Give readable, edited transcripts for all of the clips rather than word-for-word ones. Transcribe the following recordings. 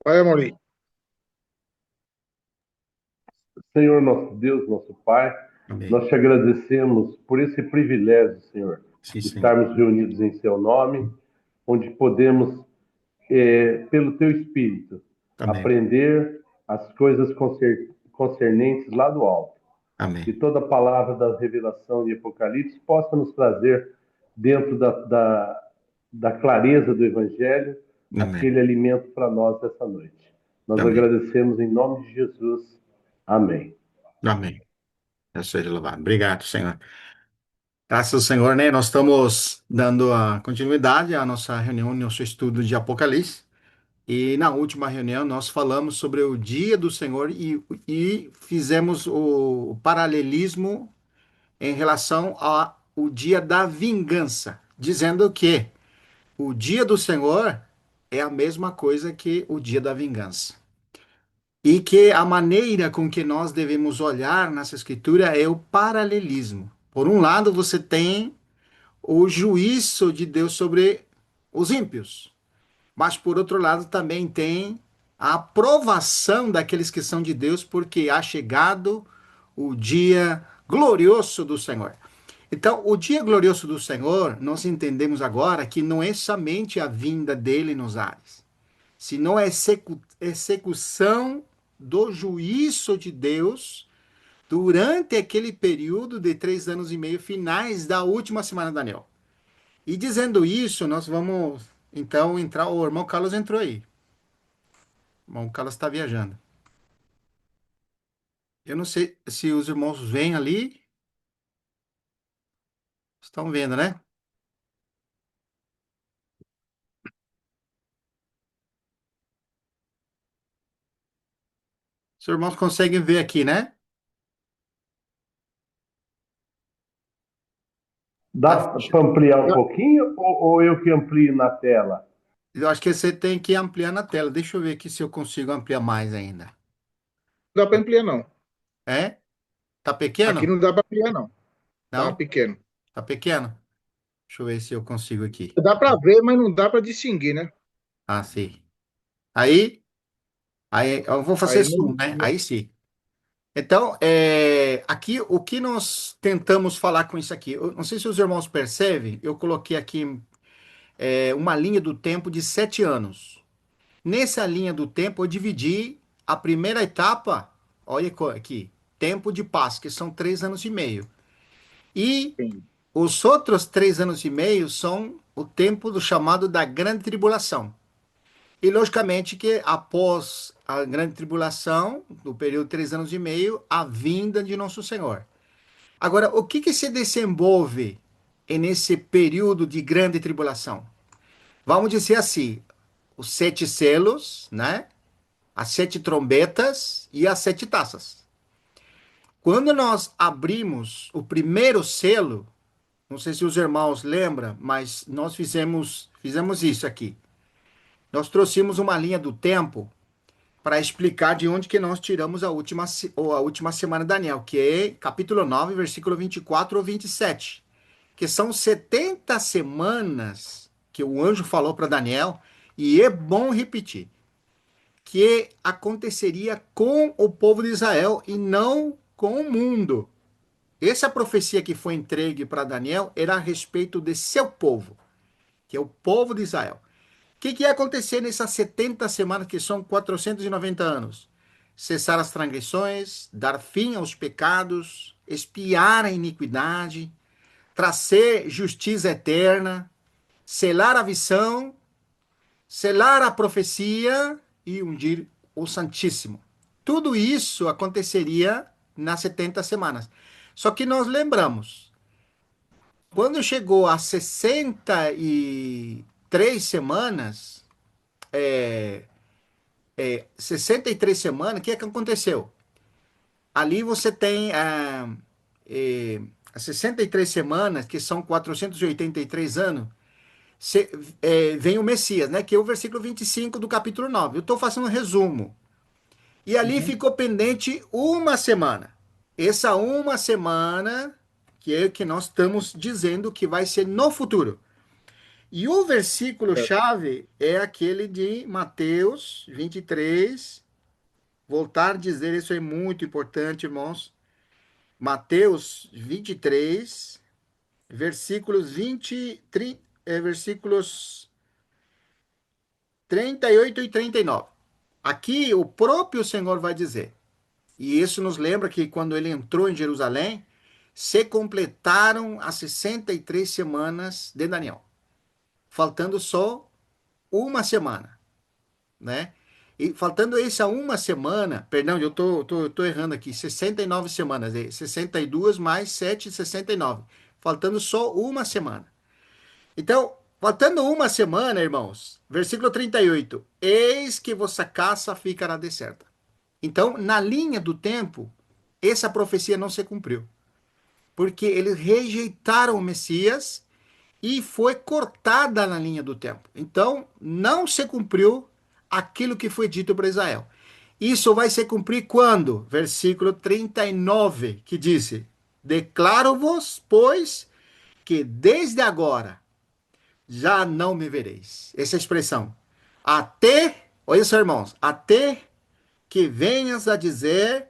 Vai, Amorim. Senhor nosso Deus, nosso Pai, Amém. nós te agradecemos por esse privilégio, Senhor, Sim, de Senhor. estarmos reunidos em Seu nome, onde podemos, pelo Teu Espírito, Amém. aprender as coisas concernentes lá do alto. Que Amém. toda palavra da revelação e Apocalipse possa nos trazer dentro da clareza do Evangelho Amém. aquele alimento para nós essa noite. Nós Amém. agradecemos em nome de Jesus. Amém. Amém. Eu seja louvado. Obrigado, Senhor. Graças ao Senhor, né? Nós estamos dando a continuidade à nossa reunião, nosso estudo de Apocalipse. E na última reunião nós falamos sobre o dia do Senhor e fizemos o paralelismo em relação ao dia da vingança, dizendo que o dia do Senhor é a mesma coisa que o dia da vingança. E que a maneira com que nós devemos olhar nessa escritura é o paralelismo. Por um lado, você tem o juízo de Deus sobre os ímpios, mas por outro lado também tem a aprovação daqueles que são de Deus, porque há chegado o dia glorioso do Senhor. Então, o dia glorioso do Senhor, nós entendemos agora que não é somente a vinda dele nos ares, senão a execução do juízo de Deus durante aquele período de 3 anos e meio finais da última semana de Daniel. E dizendo isso, nós vamos então entrar. O irmão Carlos entrou aí. O irmão Carlos está viajando. Eu não sei se os irmãos vêm ali. Estão vendo, né? Os irmãos conseguem ver aqui, né? Dá Tá. para ampliar um Dá, pouquinho ou eu que amplio na tela? Eu acho que você tem que ampliar na tela. Deixa eu ver aqui se eu consigo ampliar mais ainda. dá para ampliar, não. É? Tá Aqui pequeno? não dá para ampliar, não. Tá Não? pequeno. Tá pequeno? Deixa eu ver se eu consigo aqui. Dá para ver, mas não dá para distinguir, né? Ah, sim. Aí eu vou fazer Aí zoom, né? Aí sim. Então, aqui o que nós tentamos falar com isso aqui? Eu não sei se os irmãos percebem, eu coloquei aqui uma linha do tempo de 7 anos. Nessa linha do tempo, eu dividi a primeira etapa, olha aqui, tempo de paz, que são 3 anos e meio. E sim. os outros 3 anos e meio são o tempo do chamado da grande tribulação. E logicamente que após a grande tribulação, no período de 3 anos e meio, a vinda de nosso Senhor. Agora, o que que se desenvolve nesse período de grande tribulação? Vamos dizer assim, os 7 selos, né? As 7 trombetas e as 7 taças. Quando nós abrimos o primeiro selo, não sei se os irmãos lembram, mas nós fizemos isso aqui. Nós trouxemos uma linha do tempo para explicar de onde que nós tiramos a última semana de Daniel, que é capítulo 9, versículo 24 ou 27, que são 70 semanas que o anjo falou para Daniel, e é bom repetir, que aconteceria com o povo de Israel e não com o mundo. Essa profecia que foi entregue para Daniel era a respeito de seu povo, que é o povo de Israel. O que ia acontecer nessas 70 semanas, que são 490 anos? Cessar as transgressões, dar fim aos pecados, expiar a iniquidade, trazer justiça eterna, selar a visão, selar a profecia e ungir o Santíssimo. Tudo isso aconteceria nas 70 semanas. Só que nós lembramos, quando chegou a 63 semanas, 63 semanas, o que é que aconteceu? Ali você tem as 63 semanas, que são 483 anos, vem o Messias, né? Que é o versículo 25 do capítulo 9. Eu estou fazendo um resumo. E ali Uhum. ficou pendente uma semana. Essa uma semana que é o que nós estamos dizendo que vai ser no futuro. E o certo. versículo-chave é aquele de Mateus 23. Voltar a dizer, isso é muito importante, irmãos. Mateus 23, versículos 20, versículos 38 e 39. Aqui o próprio Senhor vai dizer, e isso nos lembra que quando ele entrou em Jerusalém, se completaram as 63 semanas de Daniel, faltando só uma semana, né? E faltando essa uma semana, perdão, eu tô errando aqui, 69 semanas, 62 mais 7, 69. Faltando só uma semana. Então, faltando uma semana, irmãos, versículo 38, eis que vossa casa ficará deserta. Então, na linha do tempo, essa profecia não se cumpriu, porque eles rejeitaram o Messias e foi cortada na linha do tempo. Então, não se cumpriu aquilo que foi dito para Israel. Isso vai se cumprir quando? Versículo 39, que disse: Declaro-vos, pois, que desde agora já não me vereis. Essa expressão. Até, olha só, irmãos, até que venhas a dizer,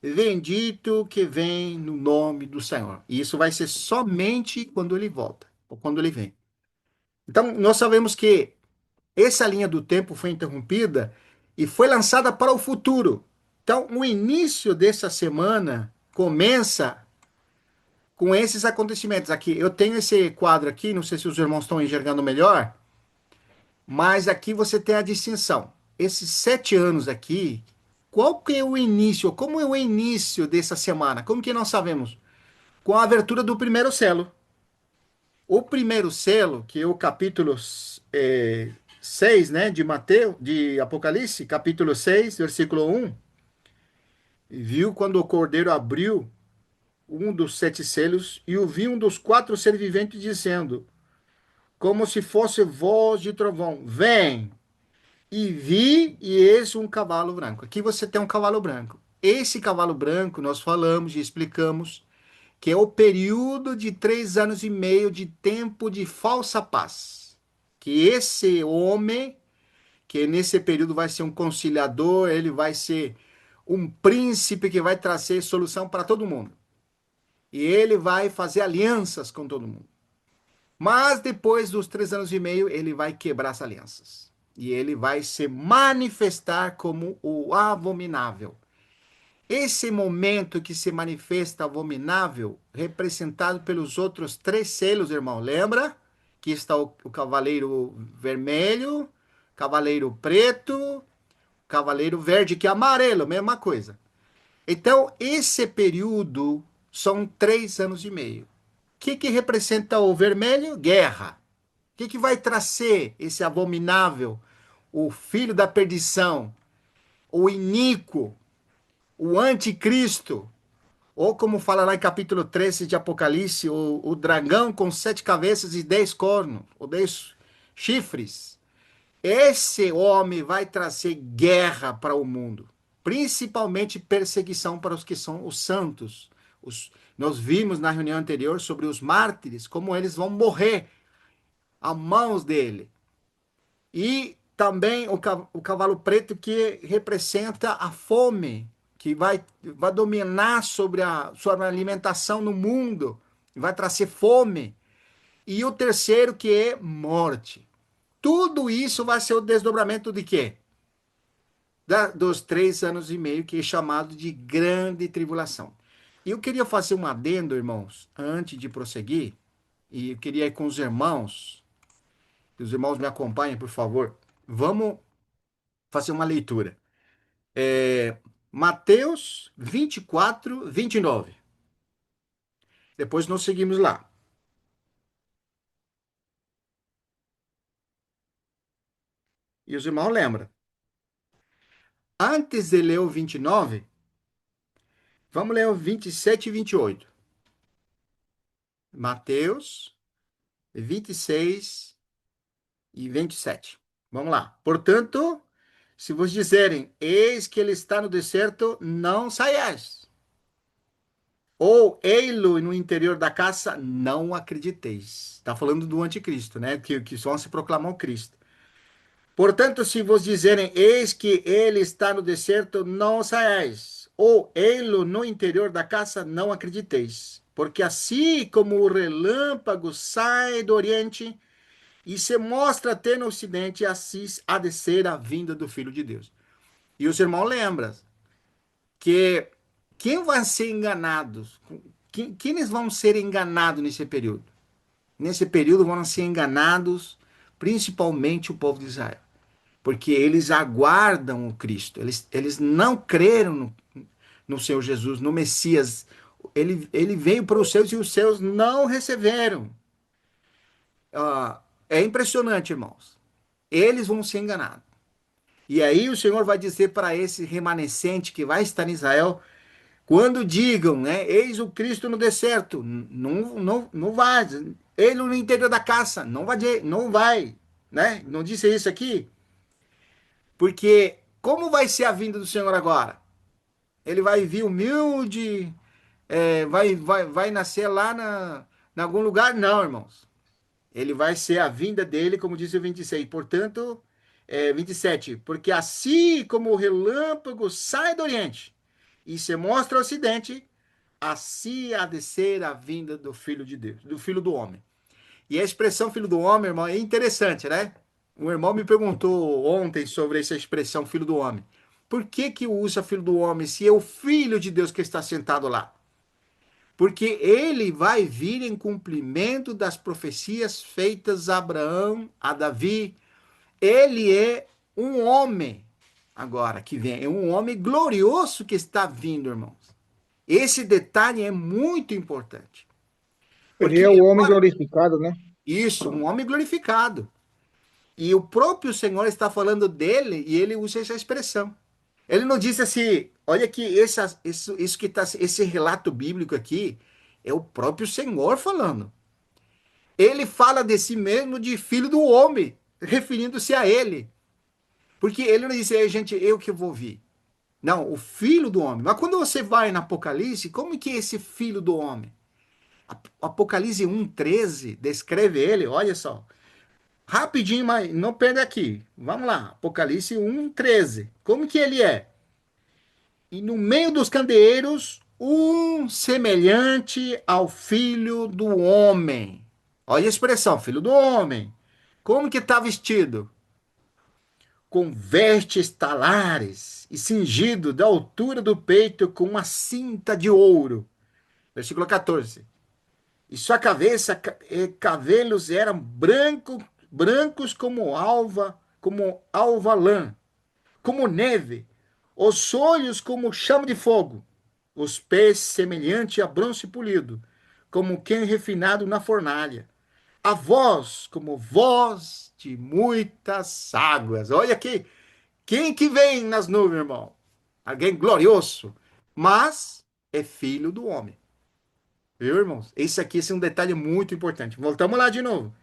bendito que vem no nome do Senhor. E isso vai ser somente quando ele volta, ou quando ele vem. Então, nós sabemos que essa linha do tempo foi interrompida e foi lançada para o futuro. Então, o início dessa semana começa com esses acontecimentos aqui. Eu tenho esse quadro aqui, não sei se os irmãos estão enxergando melhor, mas aqui você tem a distinção. Esses 7 anos aqui, qual que é o início? Como é o início dessa semana? Como que nós sabemos? Com a abertura do primeiro selo. O primeiro selo, que é o capítulo 6, né, de Mateus, de Apocalipse, capítulo 6, versículo 1, viu quando o cordeiro abriu um dos 7 selos e ouviu um dos 4 seres viventes dizendo, como se fosse voz de trovão, vem! E vi, e eis um cavalo branco. Aqui você tem um cavalo branco. Esse cavalo branco, nós falamos e explicamos que é o período de 3 anos e meio de tempo de falsa paz. Que esse homem, que nesse período vai ser um conciliador, ele vai ser um príncipe que vai trazer solução para todo mundo. E ele vai fazer alianças com todo mundo. Mas depois dos 3 anos e meio, ele vai quebrar as alianças. E ele vai se manifestar como o abominável. Esse momento que se manifesta abominável, representado pelos outros 3 selos, irmão, lembra? Que está o cavaleiro vermelho, cavaleiro preto, cavaleiro verde, que é amarelo, mesma coisa. Então, esse período são 3 anos e meio. O que representa o vermelho? Guerra. O que vai trazer esse abominável, o filho da perdição, o iníquo, o anticristo? Ou como fala lá em capítulo 13 de Apocalipse, o dragão com 7 cabeças e 10 cornos, ou 10 chifres. Esse homem vai trazer guerra para o mundo, principalmente perseguição para os que são os santos. Nós vimos na reunião anterior sobre os mártires, como eles vão morrer a mãos dele. E também o cavalo preto que representa a fome, que vai dominar sobre a sua alimentação no mundo, vai trazer fome. E o terceiro que é morte. Tudo isso vai ser o desdobramento de quê? Dos 3 anos e meio, que é chamado de grande tribulação. E eu queria fazer um adendo, irmãos, antes de prosseguir, e eu queria ir com os irmãos, que os irmãos me acompanhem, por favor. Vamos fazer uma leitura. Mateus 24, 29. Depois nós seguimos lá. E os irmãos lembram. Antes de ler o 29, vamos ler o 27 e 28. Mateus 26 e 27. Vamos lá. Portanto, se vos disserem, eis que ele está no deserto, não saiais. ou ei-lo no interior da casa, não acrediteis. Está falando do anticristo, né? Que só se proclamou Cristo. Portanto, se vos dizerem, eis que ele está no deserto, não saiais. Ou ei-lo no interior da casa, não acrediteis. Porque assim como o relâmpago sai do oriente e se mostra até no ocidente, assim há de ser a vinda do Filho de Deus. E os irmãos lembram que quem vai ser enganados? Quem vão ser enganados nesse período? Nesse período vão ser enganados principalmente o povo de Israel, porque eles aguardam o Cristo, eles não creram no Senhor Jesus, no Messias. Ele veio para os seus e os seus não receberam. É impressionante, irmãos. Eles vão ser enganados. E aí o Senhor vai dizer para esse remanescente que vai estar em Israel, quando digam, né, eis o Cristo no deserto, não vai. Ele no interior da casa, não vai, né? Não disse isso aqui? Porque como vai ser a vinda do Senhor agora? Ele vai vir humilde, vai nascer lá em algum lugar? Não, irmãos. Ele vai ser a vinda dele, como diz o 26. Portanto, 27. Porque assim como o relâmpago sai do Oriente e se mostra ao Ocidente, assim há de ser a vinda do Filho de Deus, do Filho do Homem. E a expressão filho do homem, irmão, é interessante, né? Um irmão me perguntou ontem sobre essa expressão filho do homem. Por que que usa filho do homem se é o filho de Deus que está sentado lá? Porque ele vai vir em cumprimento das profecias feitas a Abraão, a Davi. Ele é um homem agora que vem, é um homem glorioso que está vindo, irmãos. Esse detalhe é muito importante. Ele Porque é o homem agora, glorificado, né? isso, um homem glorificado. E o próprio Senhor está falando dele e ele usa essa expressão. Ele não disse assim, olha que isso que tá, esse relato bíblico aqui é o próprio Senhor falando. Ele fala de si mesmo de filho do homem, referindo-se a ele. Porque ele não disse, gente, eu que vou vir. Não, o filho do homem. Mas quando você vai no Apocalipse, como que é esse filho do homem? Apocalipse 1:13 descreve ele, olha só. Rapidinho, mas não perde aqui. Vamos lá. Apocalipse 1:13. Como que ele é? E no meio dos candeeiros, um semelhante ao filho do homem. Olha a expressão, filho do homem. Como que está vestido? Com vestes talares e cingido da altura do peito com uma cinta de ouro. Versículo 14. E sua cabeça e cabelos eram brancos como alva lã, como neve, os olhos como chama de fogo, os pés semelhante a bronze polido, como quem refinado na fornalha, a voz como voz de muitas águas. Olha aqui, quem que vem nas nuvens, irmão? Alguém glorioso, mas é filho do homem. Viu, irmãos? Esse é um detalhe muito importante. Voltamos lá de novo.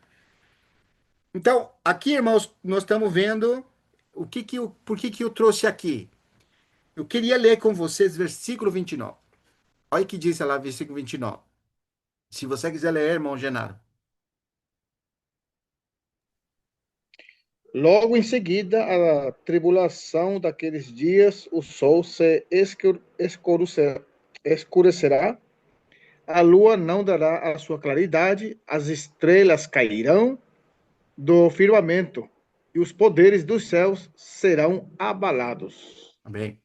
Então, aqui, irmãos, nós estamos vendo por que que eu trouxe aqui. Eu queria ler com vocês versículo 29. Olha o que diz lá, versículo 29. Se você quiser ler, irmão Genaro. Logo em seguida, a tribulação daqueles dias, o sol se escurecerá, a lua não dará a sua claridade, as estrelas cairão do firmamento e os poderes dos céus serão abalados. Amém.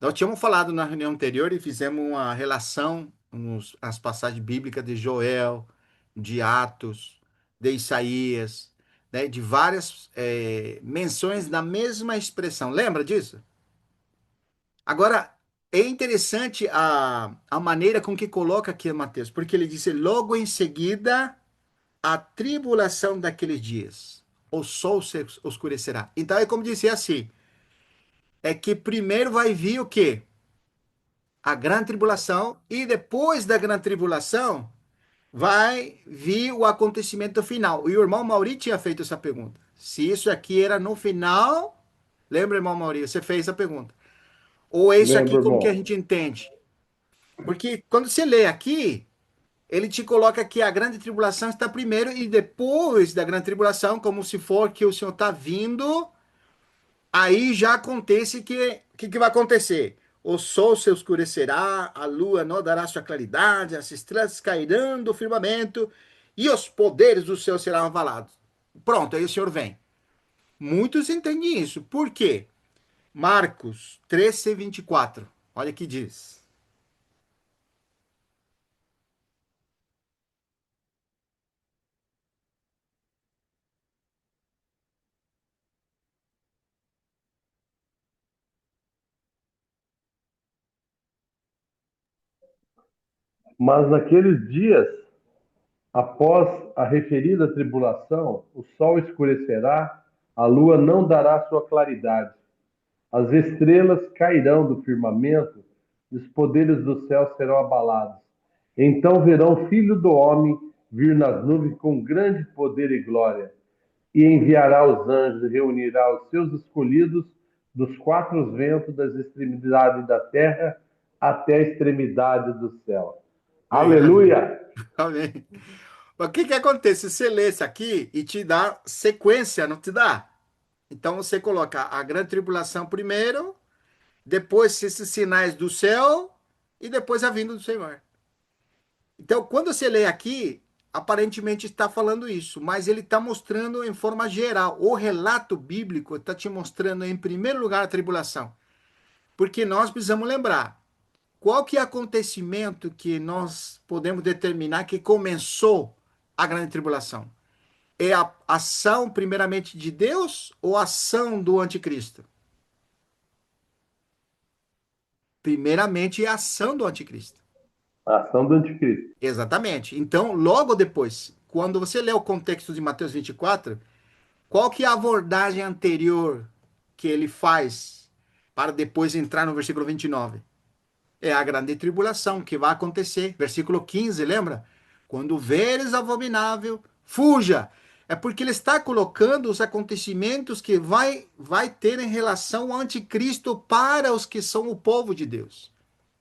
Nós tínhamos falado na reunião anterior e fizemos uma relação as passagens bíblicas de Joel, de Atos, de Isaías, né, de várias menções da mesma expressão. Lembra disso? Agora, é interessante a maneira com que coloca aqui Mateus, porque ele disse logo em seguida a tribulação daqueles dias, o sol se oscurecerá. Então é como dizer assim, é que primeiro vai vir o quê? A grande tribulação, e depois da grande tribulação vai vir o acontecimento final. E o irmão Mauri tinha feito essa pergunta. Se isso aqui era no final, lembra, irmão Mauri, você fez a pergunta. Ou é isso aqui Lembro, como que a irmão. gente entende? Porque quando você lê aqui, ele te coloca que a grande tribulação está primeiro e depois da grande tribulação, como se for que o Senhor está vindo, aí já acontece que vai acontecer? O sol se escurecerá, a lua não dará sua claridade, as estrelas cairão do firmamento e os poderes do céu serão abalados. Pronto, aí o Senhor vem. Muitos entendem isso. Por quê? Marcos 13:24. Olha o que diz. Mas naqueles dias, após a referida tribulação, o sol escurecerá, a lua não dará sua claridade, as estrelas cairão do firmamento e os poderes do céu serão abalados. Então verão o Filho do Homem vir nas nuvens com grande poder e glória, e enviará os anjos e reunirá os seus escolhidos dos quatro ventos, das extremidades da terra até a extremidade do céu. Obrigado. Aleluia! Amém. O que que acontece? Você lê isso aqui e te dá sequência, não te dá? Então você coloca a grande tribulação primeiro, depois esses sinais do céu e depois a vinda do Senhor. Então, quando você lê aqui, aparentemente está falando isso, mas ele está mostrando em forma geral. O relato bíblico está te mostrando, em primeiro lugar, a tribulação. Porque nós precisamos lembrar, qual que é o acontecimento que nós podemos determinar que começou a grande tribulação? É a ação, primeiramente, de Deus ou a ação do anticristo? Primeiramente, é a ação do anticristo. A ação do anticristo. Exatamente. Então, logo depois, quando você lê o contexto de Mateus 24, qual que é a abordagem anterior que ele faz para depois entrar no versículo 29? É a grande tribulação que vai acontecer. Versículo 15, lembra? Quando veres abominável, fuja. É porque ele está colocando os acontecimentos que vai ter em relação ao anticristo para os que são o povo de Deus.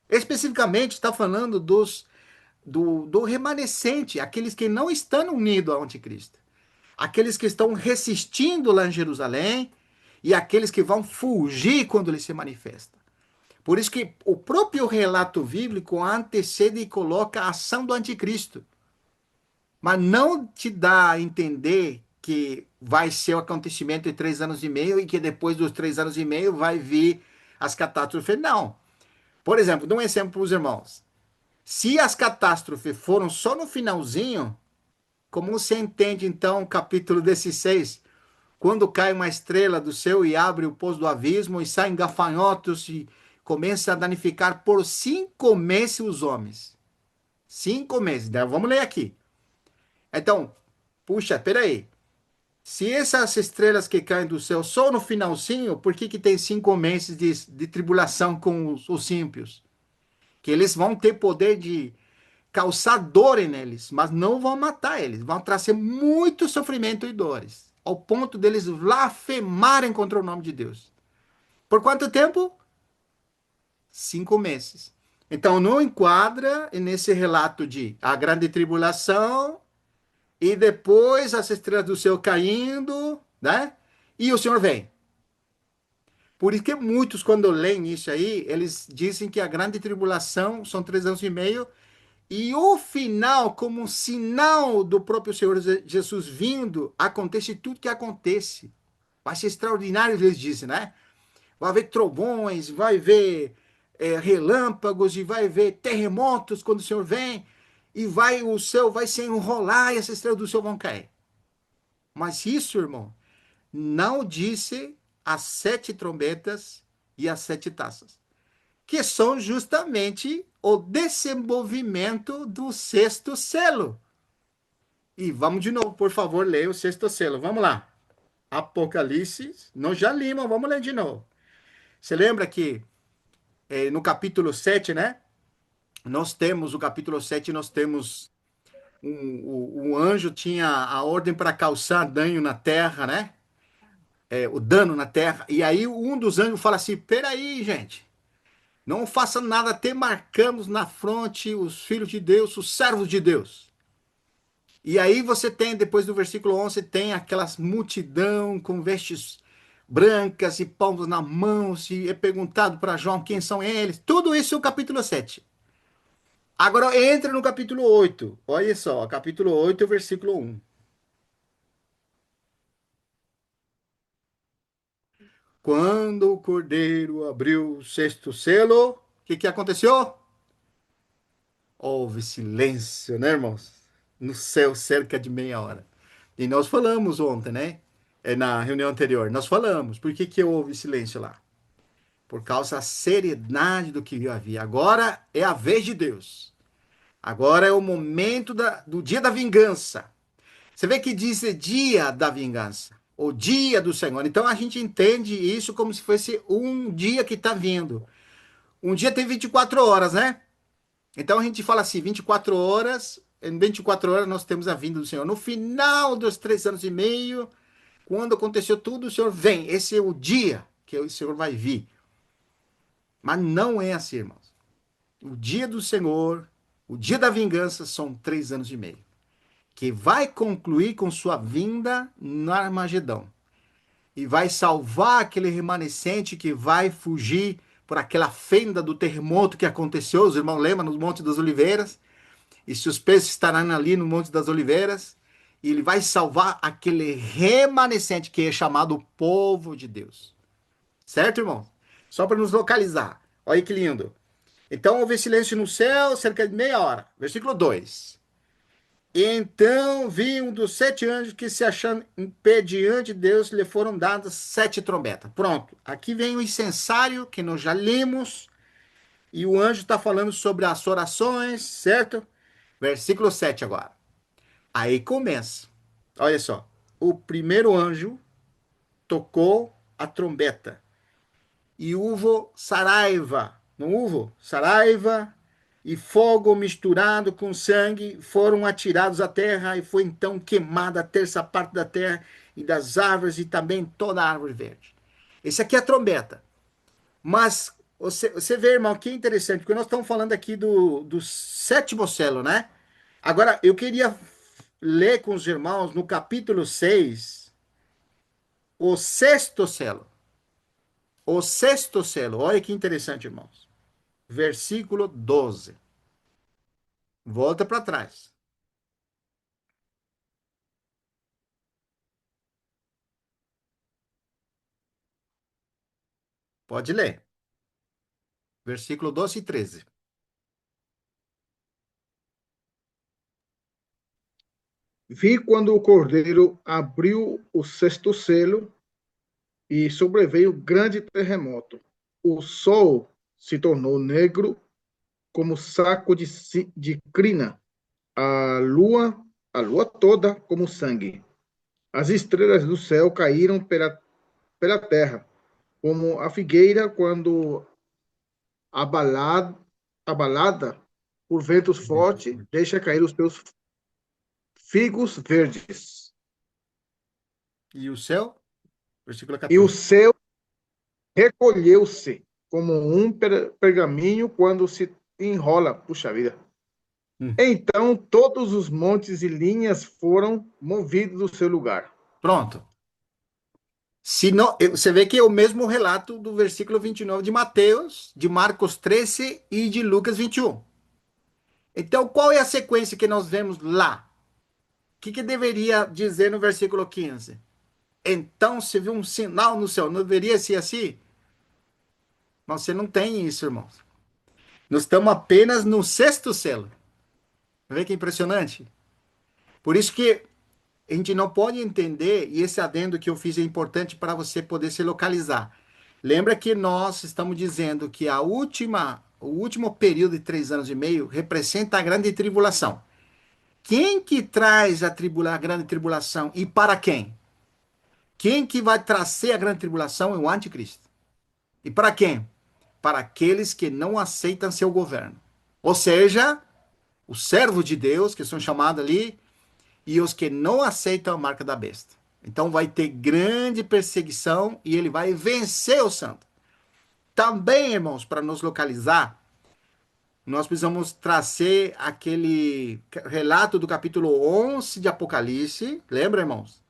Especificamente, está falando do remanescente, aqueles que não estão unidos ao anticristo, aqueles que estão resistindo lá em Jerusalém e aqueles que vão fugir quando ele se manifesta. Por isso que o próprio relato bíblico antecede e coloca a ação do anticristo, mas não te dá a entender que vai ser o acontecimento de 3 anos e meio e que depois dos 3 anos e meio vai vir as catástrofes. Não. Por exemplo, dou um exemplo para os irmãos. Se as catástrofes foram só no finalzinho, como você entende então o capítulo 16, quando cai uma estrela do céu e abre o poço do abismo e saem gafanhotos e começa a danificar por 5 meses os homens. 5 meses. Vamos ler aqui. Então, puxa, peraí. Se essas estrelas que caem do céu só no finalzinho, por que que tem 5 meses de tribulação com os ímpios? Que eles vão ter poder de causar dor neles, mas não vão matar eles. Vão trazer muito sofrimento e dores, ao ponto deles blasfemarem contra o nome de Deus. Por quanto tempo? 5 meses. Então, não enquadra nesse relato de a grande tribulação e depois as estrelas do céu caindo, né? E o Senhor vem. Por isso que muitos, quando leem isso aí, eles dizem que a grande tribulação são 3 anos e meio e o final, como um sinal do próprio Senhor Jesus vindo, acontece tudo que acontece. Vai ser extraordinário, eles dizem, né? Vai haver trovões, vai haver relâmpagos e vai haver terremotos quando o Senhor vem e o céu vai se enrolar e as estrelas do céu vão cair. Mas isso, irmão, não disse as 7 trombetas e as 7 taças, que são justamente o desenvolvimento do sexto selo. E vamos de novo, por favor, leia o sexto selo. Vamos lá. Apocalipse, nós já limos, vamos ler de novo. Você lembra que no capítulo 7, né? Nós temos, o capítulo 7, nós temos o anjo tinha a ordem para causar dano na terra, né? O dano na terra. E aí um dos anjos fala assim: peraí, gente. Não faça nada, até marcamos na fronte os filhos de Deus, os servos de Deus. E aí você tem, depois do versículo 11, tem aquelas multidão com vestes brancas e palmas na mão, e é perguntado para João quem são eles. Tudo isso é o capítulo 7. Agora entra no capítulo 8. Olha só, capítulo 8, versículo 1. Quando o cordeiro abriu o sexto selo, o que aconteceu? Houve silêncio, né, irmãos? No céu, cerca de meia hora. E nós falamos ontem, né? Na reunião anterior, nós falamos. Por que houve silêncio lá? Por causa da seriedade do que havia. Agora é a vez de Deus. Agora é o momento do dia da vingança. Você vê que diz dia da vingança, o dia do Senhor. Então a gente entende isso como se fosse um dia que está vindo. Um dia tem 24 horas, né? Então a gente fala assim, 24 horas, em 24 horas nós temos a vinda do Senhor. No final dos 3 anos e meio, quando aconteceu tudo, o Senhor vem. Esse é o dia que o Senhor vai vir. Mas não é assim, irmãos. O dia do Senhor, o dia da vingança, são 3 anos e meio. Que vai concluir com sua vinda no Armagedão. E vai salvar aquele remanescente que vai fugir por aquela fenda do terremoto que aconteceu. Os irmãos lembram no Monte das Oliveiras? E se os peixes estarão ali no Monte das Oliveiras, e ele vai salvar aquele remanescente que é chamado o povo de Deus. Certo, irmão? Só para nos localizar. Olha que lindo. Então houve silêncio no céu, cerca de meia hora. Versículo 2. Então vi um dos 7 anjos que se achando em pé diante de Deus, lhe foram dadas 7 trombetas. Pronto. Aqui vem o incensário que nós já lemos. E o anjo está falando sobre as orações, certo? Versículo 7 agora. Aí começa. Olha só. O primeiro anjo tocou a trombeta. E houve saraiva. Não houve? Saraiva e fogo misturado com sangue foram atirados à terra e foi então queimada a terça parte da terra e das árvores e também toda a árvore verde. Esse aqui é a trombeta. Mas você vê, irmão, que interessante, porque nós estamos falando aqui do sétimo selo, né? Agora, eu queria ler com os irmãos no capítulo 6, o sexto selo. O sexto selo, olha que interessante, irmãos. Versículo 12. Volta para trás. Pode ler. Versículo 12 e 13. Vi quando o cordeiro abriu o sexto selo e sobreveio grande terremoto. O sol se tornou negro como saco de crina, a lua toda como sangue. As estrelas do céu caíram pela terra, como a figueira quando abalada, abalada por ventos fortes, deixa cair os seus figos verdes. E o céu? Versículo E o 14. céu recolheu-se como um pergaminho quando se enrola. Puxa vida. Hum. Então todos os montes e linhas foram movidos do seu lugar. Pronto. Se não, você vê que é o mesmo relato do versículo 29 de Mateus, de Marcos 13 e de Lucas 21. Então, qual é a sequência que nós vemos lá? O que deveria dizer no versículo 15? Então se viu um sinal no céu. Não deveria ser assim? Mas você não tem isso, irmãos. Nós estamos apenas no sexto selo. Vê que impressionante? Por isso que a gente não pode entender, e esse adendo que eu fiz é importante para você poder se localizar. Lembra que nós estamos dizendo que o último período de 3 anos e meio representa a grande tribulação. Quem que traz a grande tribulação e para quem? Quem que vai trazer a grande tribulação é o anticristo. E para quem? Para aqueles que não aceitam seu governo. Ou seja, os servos de Deus, que são chamados ali, e os que não aceitam a marca da besta. Então vai ter grande perseguição e ele vai vencer o santo. também, irmãos, para nos localizar, nós precisamos trazer aquele relato do capítulo 11 de Apocalipse. Lembra, irmãos?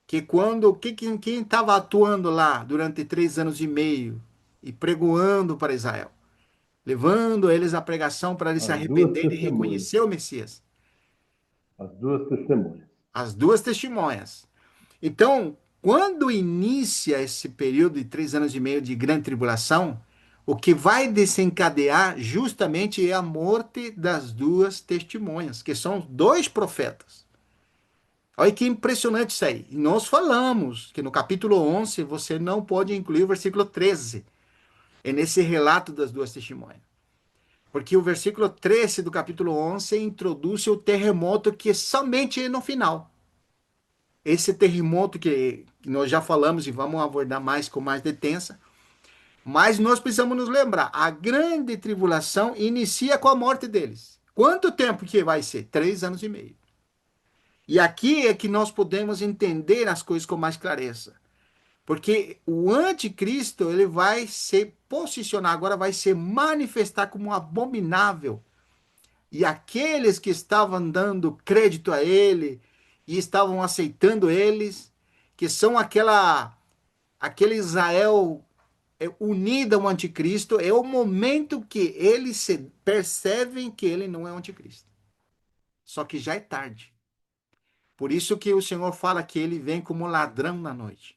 Que quando quem estava atuando lá durante 3 anos e meio e pregoando para Israel, levando eles a pregação para eles se As duas arrependerem e testemunhas. reconhecer o Messias. As duas testemunhas. As duas testemunhas. Então, quando inicia esse período de 3 anos e meio de grande tribulação, o que vai desencadear justamente é a morte das duas testemunhas, que são dois profetas. Olha que impressionante isso aí. E nós falamos que no capítulo 11 você não pode incluir o versículo 13. É nesse relato das duas testemunhas. Porque o versículo 13 do capítulo 11 introduz o terremoto que é somente no final. Esse terremoto que nós já falamos e vamos abordar mais com mais detença, mas nós precisamos nos lembrar, a grande tribulação inicia com a morte deles. Quanto tempo que vai ser? 3 anos e meio. E aqui é que nós podemos entender as coisas com mais clareza. Porque o anticristo, ele vai se posicionar, agora vai se manifestar como um abominável. E aqueles que estavam dando crédito a ele e estavam aceitando eles, que são aquele Israel unido ao anticristo, é o momento que eles se percebem que ele não é o anticristo. Só que já é tarde. Por isso que o Senhor fala que ele vem como ladrão na noite.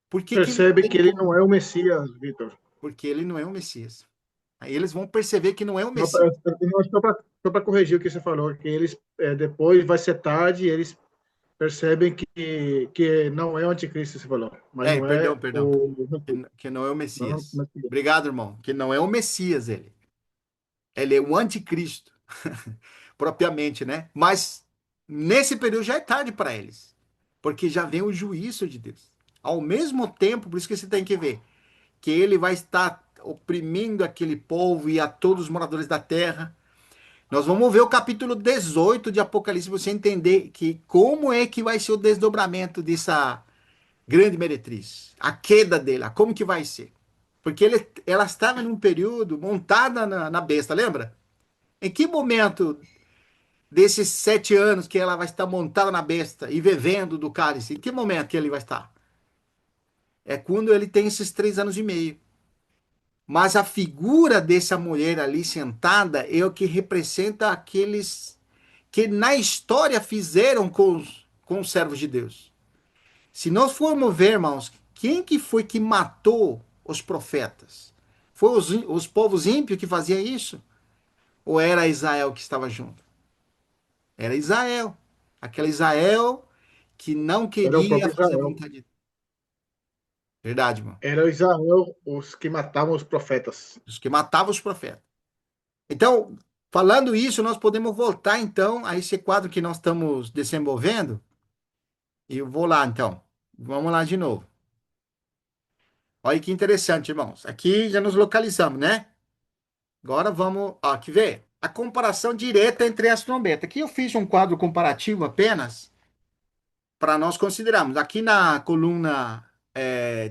Por que que ele Percebe vem que ele não como? é o Messias, Vitor. Porque ele não é o Messias. Aí eles vão perceber que não é o Não, Messias. só para corrigir o que você falou, que eles depois vai ser tarde, e eles percebem que não é o anticristo, você falou, mas É, não perdão, é perdão. o Que não é o não, Messias. não é Obrigado, irmão. Que não é o Messias ele. Ele é o anticristo, propriamente, né? Mas nesse período já é tarde para eles, porque já vem o juízo de Deus. Ao mesmo tempo, por isso que você tem que ver que ele vai estar oprimindo aquele povo e a todos os moradores da terra. Nós vamos ver o capítulo 18 de Apocalipse para você entender que como é que vai ser o desdobramento dessa grande meretriz, a queda dela, como que vai ser? Porque ela estava num período montada na besta, lembra? Em que momento desses 7 anos que ela vai estar montada na besta e bebendo do cálice, em que momento que ele vai estar? É quando ele tem esses 3 anos e meio. Mas a figura dessa mulher ali sentada é o que representa aqueles que na história fizeram com os servos de Deus. Se nós formos ver, irmãos, quem que foi que matou os profetas? Foi os povos ímpios que faziam isso? Ou era Israel que estava junto? Era Israel. Aquela Israel que não era o queria próprio fazer a Israel. vontade de Deus. Verdade, irmão. Era o Israel os que matavam os profetas. Os que matavam os profetas. Então, falando isso, nós podemos voltar então a esse quadro que nós estamos desenvolvendo. E eu vou lá então. Vamos lá de novo. Olha que interessante, irmãos. Aqui já nos localizamos, né? Agora vamos, ó, aqui ver a comparação direta entre as trombetas. Aqui eu fiz um quadro comparativo apenas para nós considerarmos. Aqui na coluna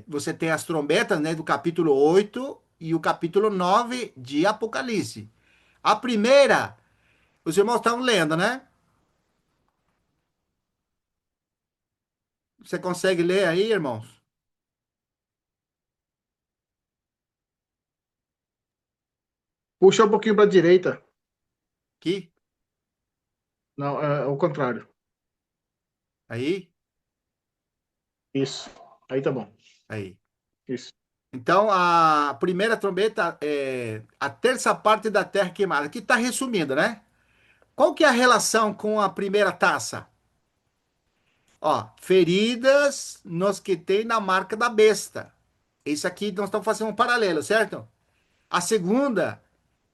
você tem as trombetas, né, do capítulo 8 e o capítulo 9 de Apocalipse. A primeira, os irmãos estavam lendo, né? Você consegue ler aí, irmãos? Puxa um pouquinho para a direita. Aqui? Não, é o contrário. Aí? Isso. Aí tá bom. Aí. Isso. Então, a primeira trombeta é a terça parte da terra queimada. Aqui está resumindo, né? Qual que é a relação com a primeira taça? Ó, feridas nos que tem na marca da besta. Isso aqui nós estamos fazendo um paralelo, certo? A segunda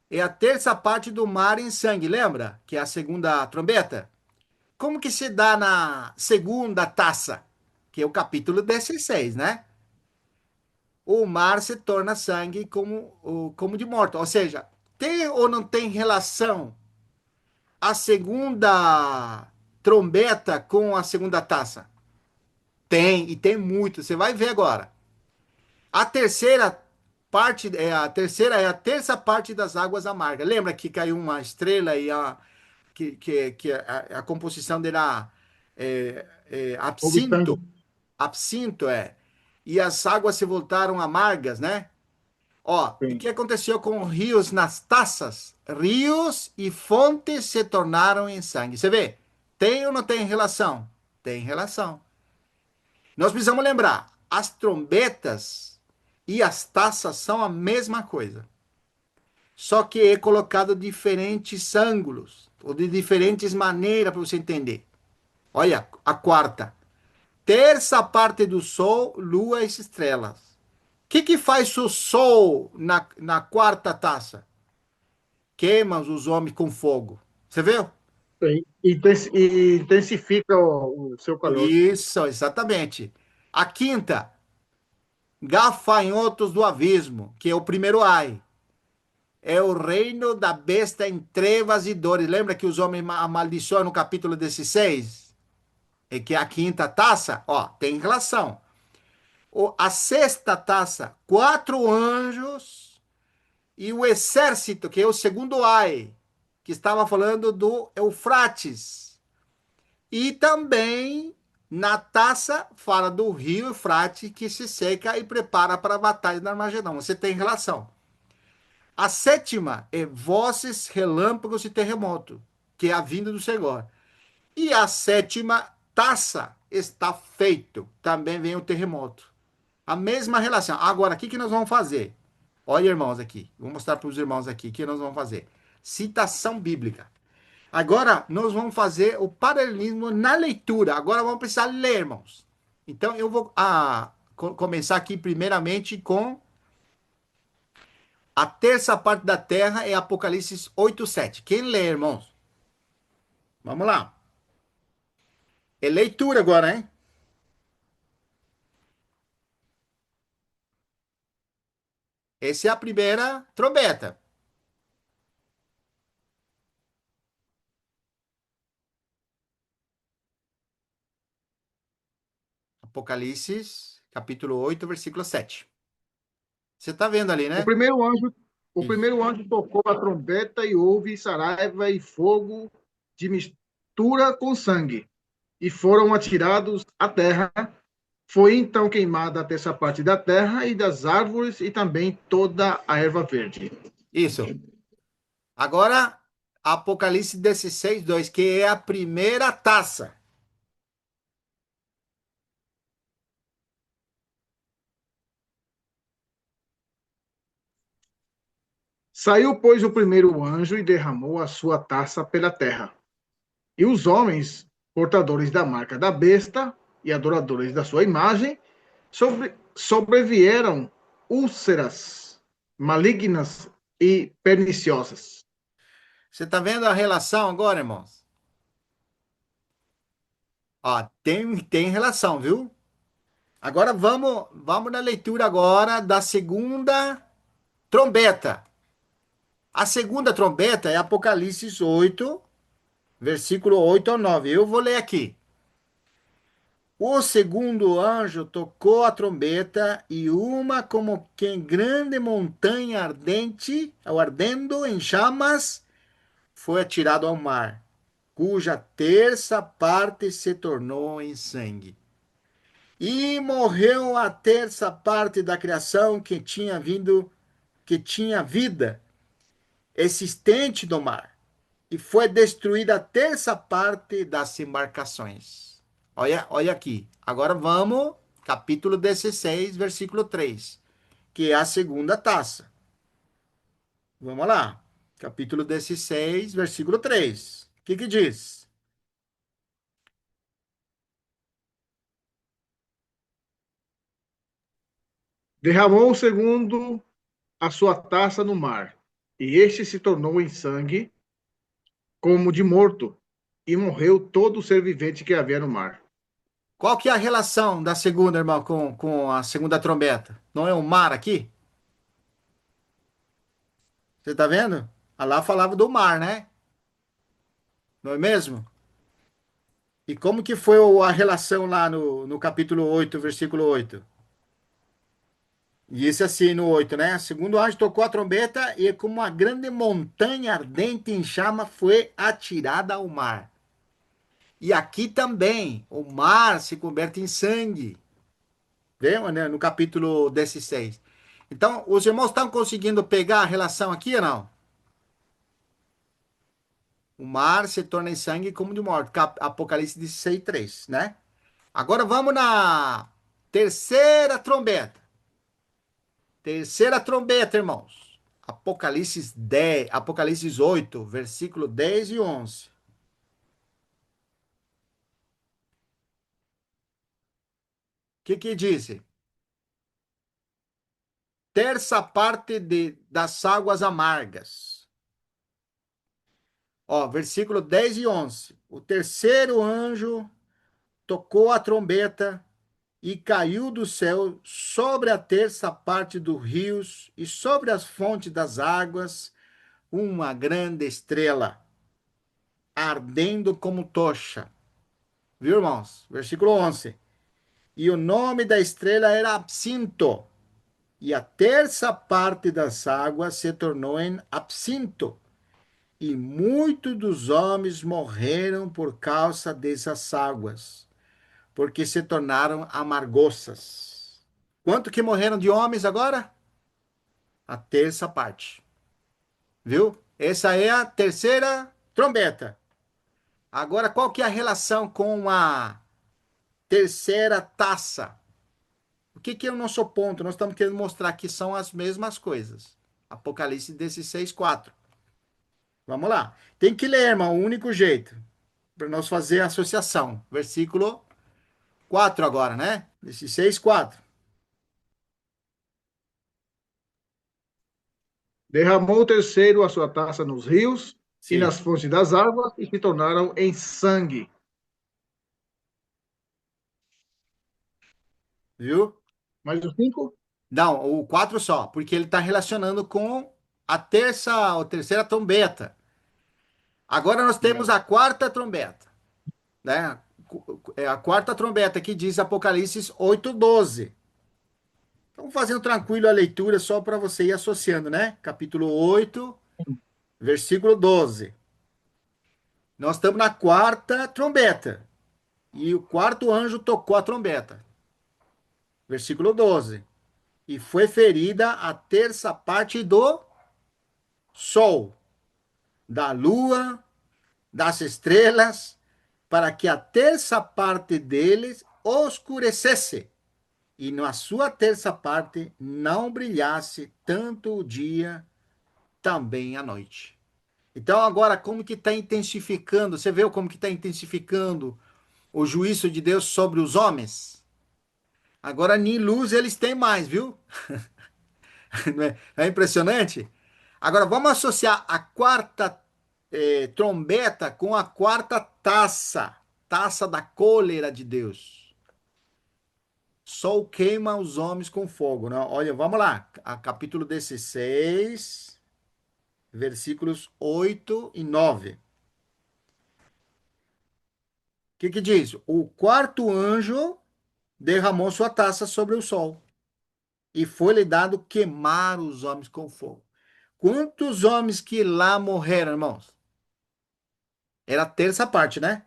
é a terça parte do mar em sangue, lembra? Que é a segunda trombeta. Como que se dá na segunda taça? Que é o capítulo 16, né? O mar se torna sangue como de morto. Ou seja, tem ou não tem relação a segunda trombeta com a segunda taça? Tem, e tem muito. Você vai ver agora. A terceira é a terça parte das águas amargas. Lembra que caiu uma estrela e a composição dela Houve sangue. absinto e as águas se voltaram amargas, né? Ó, e o Sim. que aconteceu com rios nas taças? Rios e fontes se tornaram em sangue. Você vê? Tem ou não tem relação? Tem relação. Nós precisamos lembrar, as trombetas e as taças são a mesma coisa, só que é colocado diferentes ângulos, ou de diferentes maneiras para você entender. Olha, a quarta. Terça parte do Sol, Lua e estrelas. O que faz o Sol na quarta taça? Queima os homens com fogo. Você viu? Sim. E intensifica o seu calor. Isso, exatamente. A quinta, gafanhotos do abismo, que é o primeiro ai. É o reino da besta em trevas e dores. Lembra que os homens amaldiçoam no capítulo 16? É que a quinta taça, ó, tem relação. A sexta taça, quatro anjos e o exército, que é o segundo ai, que estava falando do Eufrates. E também na taça fala do rio Eufrates que se seca e prepara para a batalha do Armagedão. Você tem relação. A sétima é vozes, relâmpagos e terremoto, que é a vinda do Senhor. E a sétima taça está feito. Também vem o terremoto. A mesma relação. Agora, o que nós vamos fazer? Olha, irmãos, aqui. Vou mostrar para os irmãos aqui o que nós vamos fazer. Citação bíblica. Agora, nós vamos fazer o paralelismo na leitura. Agora, vamos precisar ler, irmãos. Então, eu vou começar aqui, primeiramente, com a terça parte da terra, é Apocalipse 8:7. Quem lê, irmãos? Vamos lá. É leitura agora, hein? Essa é a primeira trombeta. Apocalipse, capítulo 8, versículo 7. Você está vendo ali, O né? primeiro anjo, o Isso. primeiro anjo tocou a trombeta e houve saraiva e fogo de mistura com sangue, e foram atirados à terra. Foi então queimada a terça parte da terra e das árvores e também toda a erva verde. Isso. Agora, Apocalipse 16, 2, que é a primeira taça. Saiu, pois, o primeiro anjo e derramou a sua taça pela terra. E os homens, portadores da marca da besta e adoradores da sua imagem, sobrevieram úlceras malignas e perniciosas. Você está vendo a relação agora, irmãos? Ó, tem relação, viu? Agora vamos na leitura agora da segunda trombeta. A segunda trombeta é Apocalipse 8, versículo 8 ao 9. Eu vou ler aqui. O segundo anjo tocou a trombeta e uma como que grande montanha ardente, ou ardendo em chamas, foi atirado ao mar, cuja terça parte se tornou em sangue. E morreu a terça parte da criação que tinha vida existente no mar, e foi destruída a terça parte das embarcações. Olha aqui. Agora vamos, capítulo 16, versículo 3, que é a segunda taça. Vamos lá. Capítulo 16, versículo 3. O que diz? Derramou o segundo a sua taça no mar, e este se tornou em sangue, como de morto, e morreu todo o ser vivente que havia no mar. Qual que é a relação da segunda, irmão, com a segunda trombeta? Não é o mar aqui? Você tá vendo? Lá falava do mar, né? Não é mesmo? E como que foi a relação lá no capítulo 8, versículo 8? E esse assim no 8, né? Segundo anjo tocou a trombeta e como uma grande montanha ardente em chama foi atirada ao mar. E aqui também o mar se converte em sangue. Vemos, né? No capítulo 16. Então, os irmãos estão conseguindo pegar a relação aqui ou não? O mar se torna em sangue como de morte. Apocalipse 16, 3, né? Agora vamos na terceira trombeta. Terceira trombeta, irmãos. Apocalipse 10, Apocalipse 8, versículo 10 e 11. O que diz? Terça parte das águas amargas. Ó, versículo 10 e 11. O terceiro anjo tocou a trombeta e caiu do céu sobre a terça parte dos rios e sobre as fontes das águas uma grande estrela, ardendo como tocha. Viu, irmãos? Versículo 11. E o nome da estrela era Absinto, e a terça parte das águas se tornou em absinto, e muitos dos homens morreram por causa dessas águas, porque se tornaram amargoças. Quanto que morreram de homens agora? A terça parte. Viu? Essa é a terceira trombeta. Agora, qual que é a relação com a terceira taça? O que é o nosso ponto? Nós estamos querendo mostrar que são as mesmas coisas. Apocalipse 16, 4. Vamos lá. Tem que ler, irmão, o único jeito para nós fazer a associação. Versículo 4 agora, né? 16, 4. Derramou o terceiro a sua taça nos rios e Sim. nas fontes das águas e se tornaram em sangue. Viu? Mais os cinco? Não, o 4 só, porque ele está relacionando com a terceira trombeta. Agora nós temos Não. a quarta trombeta, né? É a quarta trombeta que diz Apocalipse 8:12. Vamos fazendo tranquilo a leitura só para você ir associando, né? Capítulo 8, versículo 12. Nós estamos na quarta trombeta. E o quarto anjo tocou a trombeta. Versículo 12. E foi ferida a terça parte do sol, da lua, das estrelas, para que a terça parte deles oscurecesse, e na sua terça parte não brilhasse tanto o dia, também a noite. Então agora como que está intensificando? Você vê como que está intensificando o juízo de Deus sobre os homens? Agora nem luz eles têm mais, viu? Não é, é impressionante? Agora vamos associar a quarta trombeta com a quarta taça, taça da cólera de Deus. Sol queima os homens com fogo, né? Olha, vamos lá, capítulo 16, versículos 8 e 9. O que diz? O quarto anjo derramou sua taça sobre o sol e foi-lhe dado queimar os homens com fogo. Quantos homens que lá morreram, irmãos? Era a terça parte, né?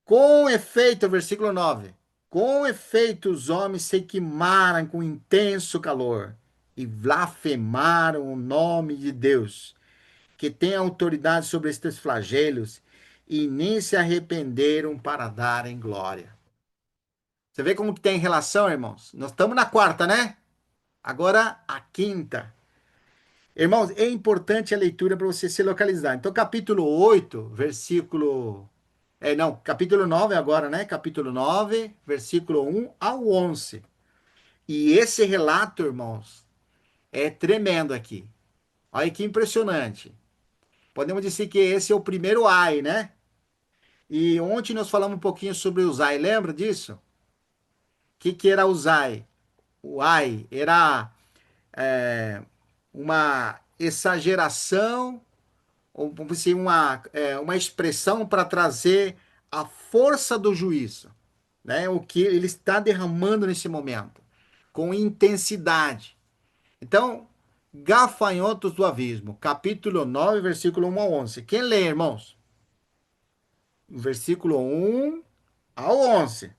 Com efeito, versículo 9. Com efeito, os homens se queimaram com intenso calor e blasfemaram o nome de Deus, que tem autoridade sobre estes flagelos, e nem se arrependeram para darem glória. Você vê como que tem relação, irmãos? Nós estamos na quarta, né? Agora a quinta. Irmãos, é importante a leitura para você se localizar. Então, capítulo 8, versículo. Não, capítulo 9 agora, né? Capítulo 9, versículo 1 ao 11. E esse relato, irmãos, é tremendo aqui. Olha que impressionante. Podemos dizer que esse é o primeiro ai, né? E ontem nós falamos um pouquinho sobre o ai, lembra disso? O que era o ai? O ai era é, uma exageração, ou vamos dizer, uma expressão para trazer a força do juízo, né? O que ele está derramando nesse momento. com intensidade. Então, gafanhotos do abismo, capítulo 9, versículo 1 a 11. Quem lê, irmãos? Versículo 1 ao 11.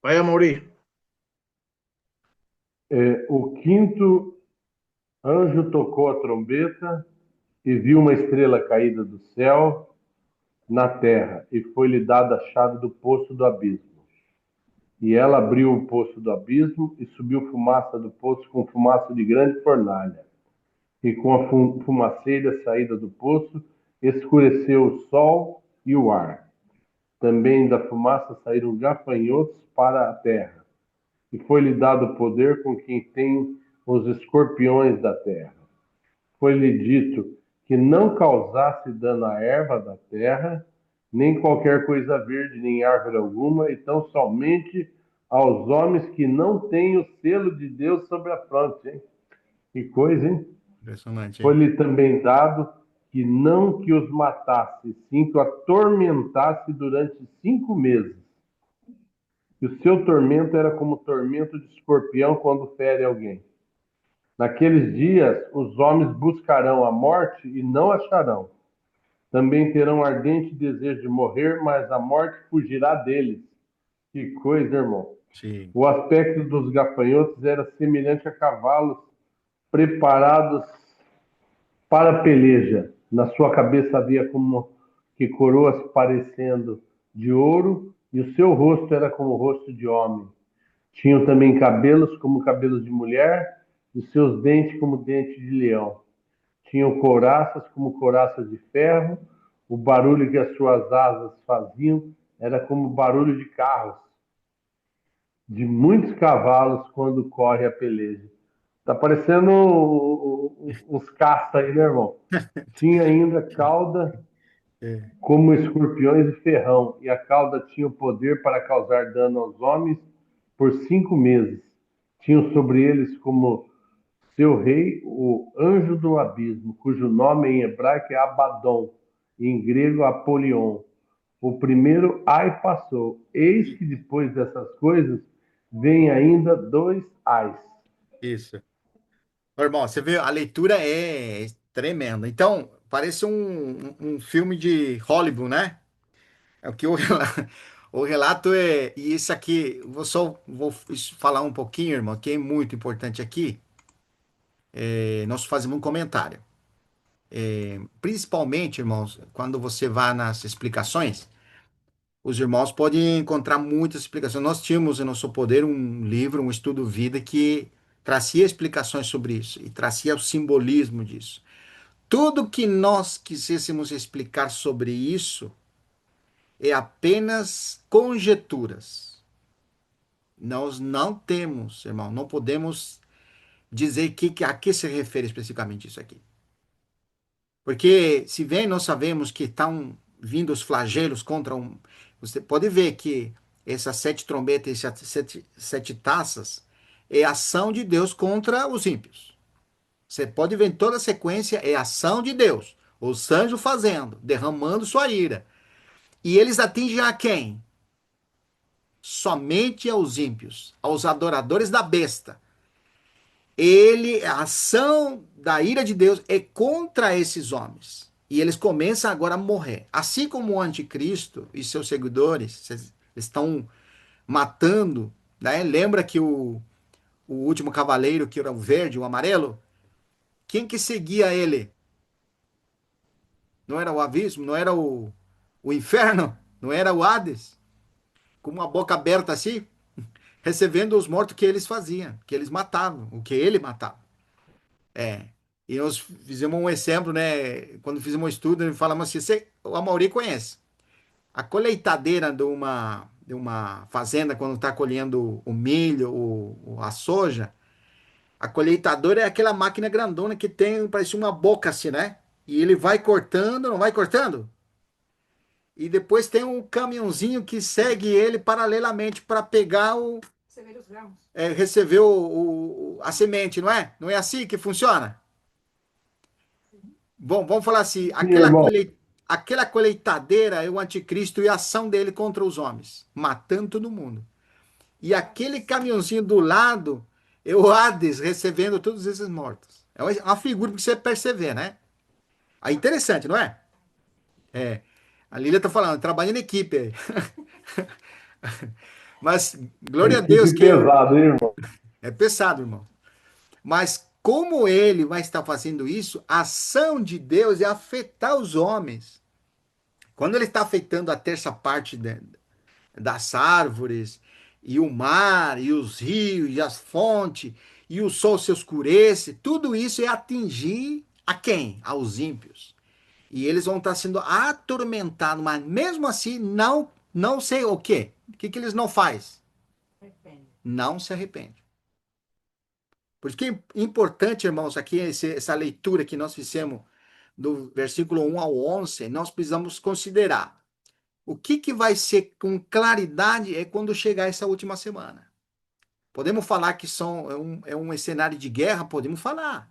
Vai, Amaury. O quinto anjo tocou a trombeta e viu uma estrela caída do céu na terra, e foi-lhe dada a chave do poço do abismo. E ela abriu o poço do abismo e subiu fumaça do poço com fumaça de grande fornalha. E com a fumaceira saída do poço, escureceu o sol e o ar. Também da fumaça saíram gafanhotos para a terra. E foi-lhe dado poder com quem tem os escorpiões da terra. Foi-lhe dito que não causasse dano à erva da terra, nem qualquer coisa verde, nem árvore alguma, e tão somente aos homens que não têm o selo de Deus sobre a fronte, hein? Que coisa, hein? Impressionante, hein? Foi-lhe também dado que não que os matasse, sim que o atormentasse durante 5 meses. E o seu tormento era como o tormento de escorpião quando fere alguém. Naqueles dias, os homens buscarão a morte e não acharão. Também terão ardente desejo de morrer, mas a morte fugirá deles. Que coisa, irmão. Sim. O aspecto dos gafanhotos era semelhante a cavalos preparados para a peleja. Na sua cabeça havia como que coroas parecendo de ouro, e o seu rosto era como o rosto de homem. Tinham também cabelos como cabelos de mulher, e seus dentes como dentes de leão. Tinham couraças como couraças de ferro, o barulho que as suas asas faziam era como o barulho de carros, de muitos cavalos quando corre a peleja. Tá parecendo uns caça aí, né, irmão? Tinha ainda cauda É. como escorpiões e ferrão, e a cauda tinha o poder para causar dano aos homens por 5 meses. Tinham sobre eles como seu rei o anjo do abismo, cujo nome em hebraico é Abaddon, e em grego Apolion. O primeiro ai passou. Eis que depois dessas coisas vem ainda dois ais. Isso. Ô, irmão, você vê, a leitura é tremenda. Então, parece um filme de Hollywood, né? É o que o relato é. E isso aqui, vou falar um pouquinho, irmão, que é muito importante aqui. Nós fazemos um comentário. Principalmente, irmãos, quando você vai nas explicações, os irmãos podem encontrar muitas explicações. Nós tínhamos em nosso poder um livro, um estudo vida que trazia explicações sobre isso e trazia o simbolismo disso. Tudo que nós quiséssemos explicar sobre isso é apenas conjecturas. Nós não temos, irmão, não podemos dizer a que se refere especificamente isso aqui. Porque se bem nós sabemos que estão vindo os flagelos contra um. Você pode ver que essas 7 trombetas, essas sete taças, é ação de Deus contra os ímpios. Você pode ver em toda a sequência, é ação de Deus. Os anjos fazendo, derramando sua ira. E eles atingem a quem? Somente aos ímpios, aos adoradores da besta. A ação da ira de Deus é contra esses homens. E eles começam agora a morrer. Assim como o anticristo e seus seguidores estão matando, né? Lembra que o último cavaleiro, que era o verde, o amarelo, quem que seguia ele? Não era o abismo, não era o inferno, não era o Hades, com uma boca aberta assim, recebendo os mortos que eles faziam, que eles matavam, o que ele matava. É. E nós fizemos um exemplo, né? Quando fizemos um estudo, falamos assim: o Amaury conhece. A colheitadeira de uma fazenda, quando está colhendo o milho, a soja, a colheitadora é aquela máquina grandona que tem, parece uma boca assim, né? E ele vai cortando, não vai cortando? E depois tem um caminhãozinho que segue ele paralelamente para pegar receber a semente, não é? Não é assim que funciona? Bom, vamos falar assim, Sim, irmão. aquela colheitadeira é o anticristo e a ação dele contra os homens, matando todo mundo. E aquele caminhãozinho do lado é o Hades recebendo todos esses mortos. É uma figura que você perceber, né? É interessante, não é? É. A Lília tá falando, trabalhando em equipe aí. Mas, glória a Deus Equipe que pesado, hein, irmão? é pesado, irmão. Mas como ele vai estar fazendo isso, a ação de Deus é afetar os homens. Quando ele está afetando a terça parte das árvores, e o mar, e os rios, e as fontes, e o sol se escurece, tudo isso é atingir a quem? Aos ímpios. E eles vão estar sendo atormentados, mas mesmo assim não sei o quê. O que que eles não fazem? Não se arrependem. Por isso que é importante, irmãos, aqui essa leitura que nós fizemos do versículo 1 ao 11, nós precisamos considerar o que que vai ser com claridade é quando chegar essa última semana. Podemos falar que é um cenário de guerra? Podemos falar.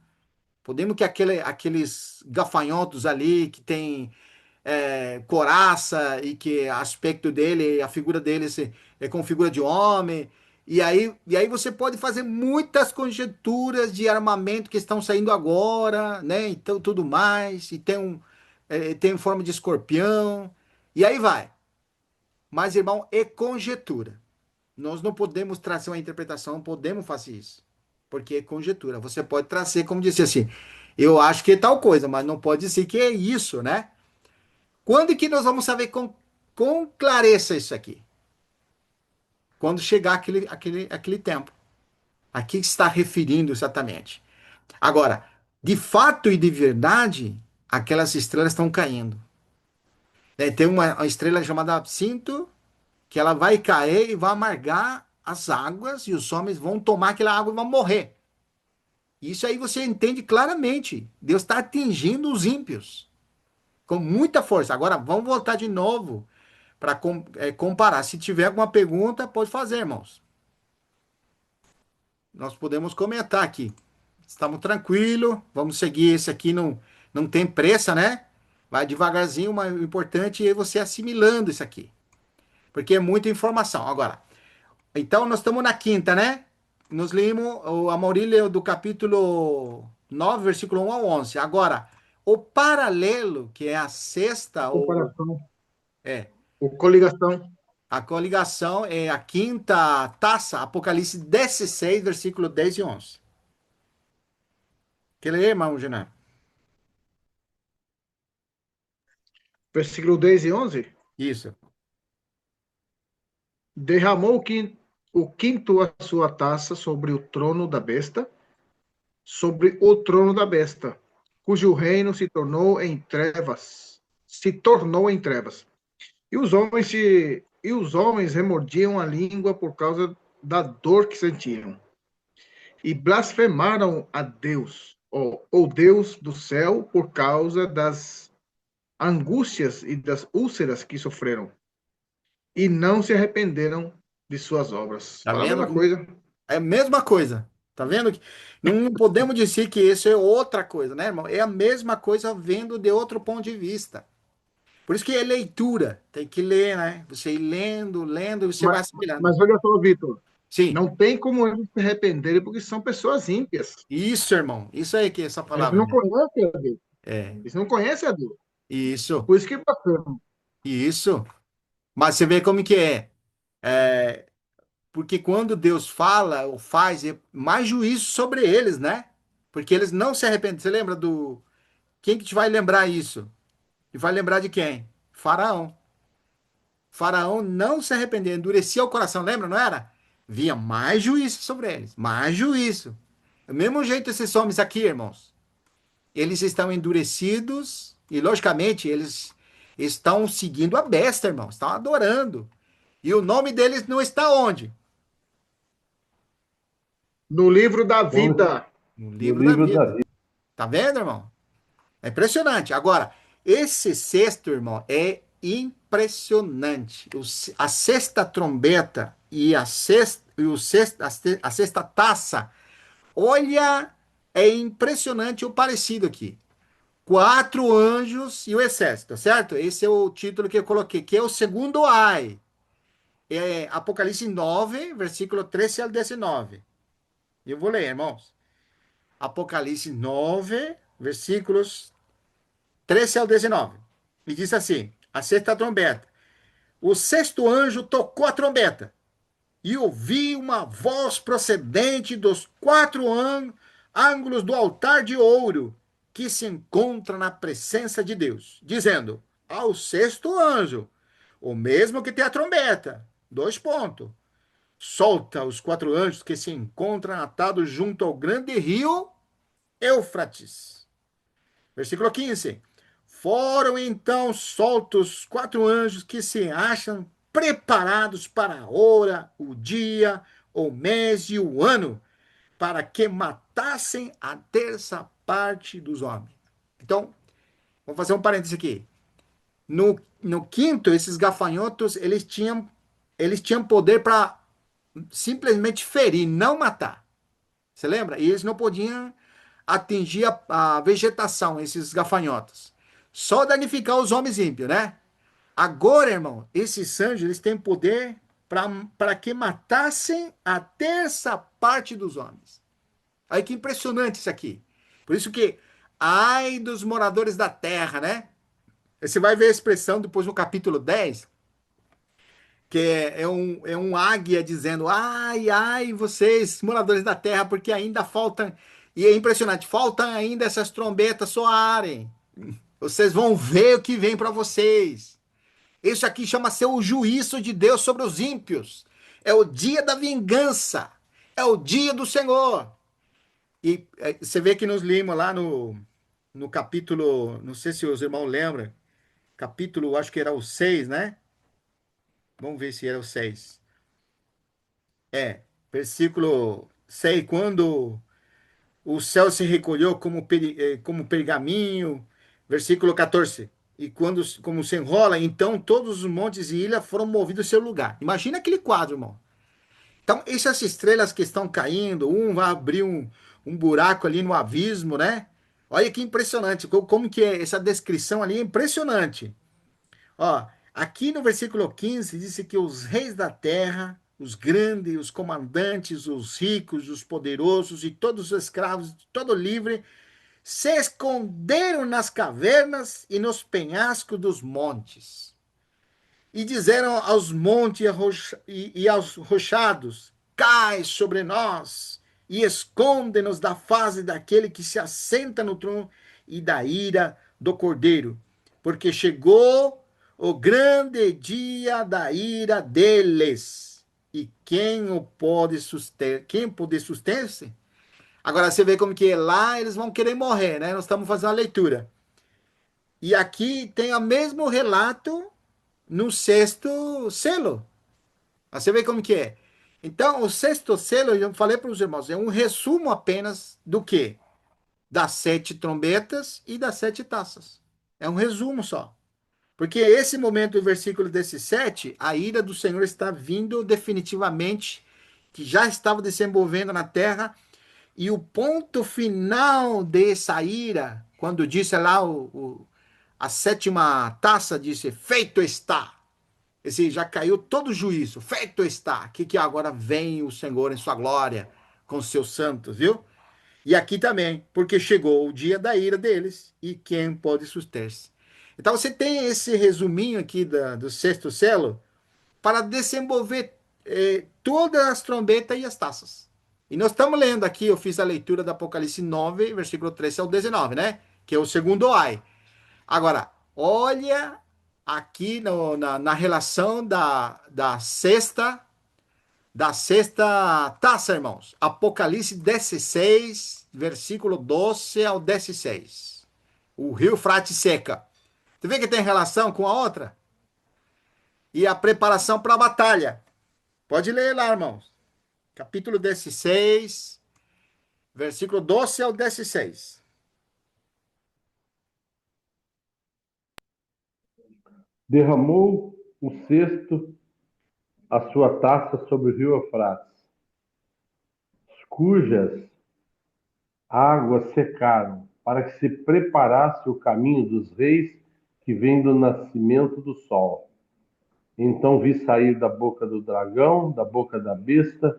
Podemos que aqueles gafanhotos ali que tem coraça e que aspecto dele, a figura dele é com figura de homem. E aí você pode fazer muitas conjecturas de armamento que estão saindo agora, né? Então tudo mais. E tem forma de escorpião. E aí vai. Mas, irmão, é conjectura. Nós não podemos trazer uma interpretação, não podemos fazer isso. Porque é conjectura. Você pode trazer, como disse assim, eu acho que é tal coisa, mas não pode dizer que é isso, né? Quando que nós vamos saber com clareza isso aqui? Quando chegar aquele tempo. A que está referindo exatamente? Agora, de fato e de verdade, aquelas estrelas estão caindo. Tem uma estrela chamada Cinto, que ela vai cair e vai amargar as águas, e os homens vão tomar aquela água e vão morrer. Isso aí você entende claramente. Deus está atingindo os ímpios com muita força. Agora, vamos voltar de novo para comparar. Se tiver alguma pergunta, pode fazer, irmãos. Nós podemos comentar aqui. Estamos tranquilos, vamos seguir esse aqui, não tem pressa, né? Vai devagarzinho, mas o importante é você assimilando isso aqui, porque é muita informação. Agora, então nós estamos na quinta, né? Nós lemos o Amaurílio do capítulo 9, versículo 1 ao 11. Agora, o paralelo, que é a sexta, Comparação. é, Ou coligação. a coligação é a quinta taça, Apocalipse 16, versículo 10 e 11. Quer ler, irmão Genan? Versículo 10 e 11. Isso. Derramou o quinto a sua taça sobre o trono da besta, sobre o trono da besta, cujo reino se tornou em trevas. E os homens remordiam a língua por causa da dor que sentiam. E blasfemaram a Deus, o Deus do céu, por causa das angústias e das úlceras que sofreram. E não se arrependeram de suas obras. Tá Fala a mesma vendo? coisa. É a mesma coisa. Tá vendo? Não podemos dizer que isso é outra coisa, né, irmão? É a mesma coisa vendo de outro ponto de vista. Por isso que é leitura. Tem que ler, né? Você ir lendo, lendo, e você Mas, vai assimilando. mas olha só, Vitor, Sim. não tem como eles se arrependerem, porque são pessoas ímpias. Isso, irmão. Isso aí que é essa Eles palavra, não né? conhecem a Deus. É. Eles não conhecem a Deus. Isso. Por isso que bacana. Isso. Mas você vê como que é. É, porque quando Deus fala ou faz, é mais juízo sobre eles, né? Porque eles não se arrependem. Você lembra do. Quem que te vai lembrar isso? E vai lembrar de quem? Faraó. Faraó não se arrependeu, endurecia o coração, lembra, não era? Vinha mais juízo sobre eles, mais juízo. Do mesmo jeito esses homens aqui, irmãos, eles estão endurecidos e, logicamente, eles estão seguindo a besta, irmãos, estão adorando. E o nome deles não está onde? No livro da No, vida, No no livro da livro da vida. vida. Tá vendo, irmão? É impressionante. Agora, esse sexto, irmão, é impressionante. A sexta trombeta e a sexta taça. Olha, é impressionante o parecido aqui. quatro anjos e o exército, certo? Esse é o título que eu coloquei, que é o segundo ai. É Apocalipse 9, versículo 13 ao 19. Eu vou ler, irmãos. Apocalipse 9, versículos 13 ao 19. E diz assim: a sexta trombeta. O sexto anjo tocou a trombeta, e ouvi uma voz procedente dos quatro ângulos do altar de ouro que se encontra na presença de Deus, dizendo ao sexto anjo, o mesmo que tem a trombeta, dois pontos, solta os quatro anjos que se encontram atados junto ao grande rio Eufrates. Versículo 15. Foram então soltos quatro anjos que se acham preparados para a hora, o dia, o mês e o ano, para que matassem a terça parte dos homens. Então, vamos fazer um parênteses aqui. No quinto, esses gafanhotos, eles tinham poder para simplesmente ferir, não matar. Você lembra? E eles não podiam atingir a vegetação, esses gafanhotos. Só danificar os homens ímpios, né? Agora, irmão, esses anjos, eles têm poder para que matassem a terça parte dos homens. Aí que impressionante isso aqui. Por isso que, ai dos moradores da terra, né? Você vai ver a expressão depois no capítulo 10, que é um águia dizendo: ai, ai, vocês, moradores da terra, porque ainda faltam. E é impressionante, faltam ainda essas trombetas soarem. Vocês vão ver o que vem para vocês. Isso aqui chama-se o juízo de Deus sobre os ímpios. É o dia da vingança. É o dia do Senhor. E você vê que nos limos lá no capítulo, não sei se os irmãos lembram, capítulo, acho que era o 6, né? Vamos ver se era o 6. Versículo 6, quando o céu se recolheu como pergaminho. Versículo 14. E quando como se enrola, então todos os montes e ilhas foram movidos ao seu lugar. Imagina aquele quadro, irmão. Então, essas estrelas que estão caindo, um vai abrir um buraco ali no abismo, né? Olha que impressionante, como que é essa descrição ali é impressionante. Ó, aqui no versículo 15 diz que os reis da terra, os grandes, os comandantes, os ricos, os poderosos e todos os escravos, todo livre, se esconderam nas cavernas e nos penhascos dos montes. E disseram aos montes e aos rochados: cai sobre nós e esconde-nos da face daquele que se assenta no trono e da ira do cordeiro, porque chegou o grande dia da ira deles. E quem o pode suster? Quem pode suster-se? Agora você vê como que lá eles vão querer morrer, né? Nós estamos fazendo a leitura. E aqui tem o mesmo relato no sexto selo. Você vê como que é. Então, o sexto selo, eu falei para os irmãos, é um resumo apenas do quê? Das sete trombetas e das sete taças. É um resumo só. Porque esse momento do versículo 17, a ira do Senhor está vindo definitivamente, que já estava desenvolvendo na terra, e o ponto final dessa ira, quando disse lá a sétima taça, disse: feito está. Esse já caiu todo o juízo, feito está. Que agora vem o Senhor em sua glória com os seus santos, viu? E aqui também, porque chegou o dia da ira deles e quem pode suster-se. Então você tem esse resuminho aqui do sexto selo para desenvolver todas as trombetas e as taças. E nós estamos lendo aqui, eu fiz a leitura do Apocalipse 9, versículo 13 ao 19, né? Que é o segundo ai. Agora, olha aqui na relação da sexta taça, irmãos. Apocalipse 16, versículo 12 ao 16. O rio Frate seca. Você vê que tem relação com a outra? E a preparação para a batalha. Pode ler lá, irmãos. Capítulo 16, versículo 12 ao 16. Derramou o sexto a sua taça sobre o rio Eufrates, cujas águas secaram, para que se preparasse o caminho dos reis que vem do nascimento do sol. Então vi sair da boca do dragão, da boca da besta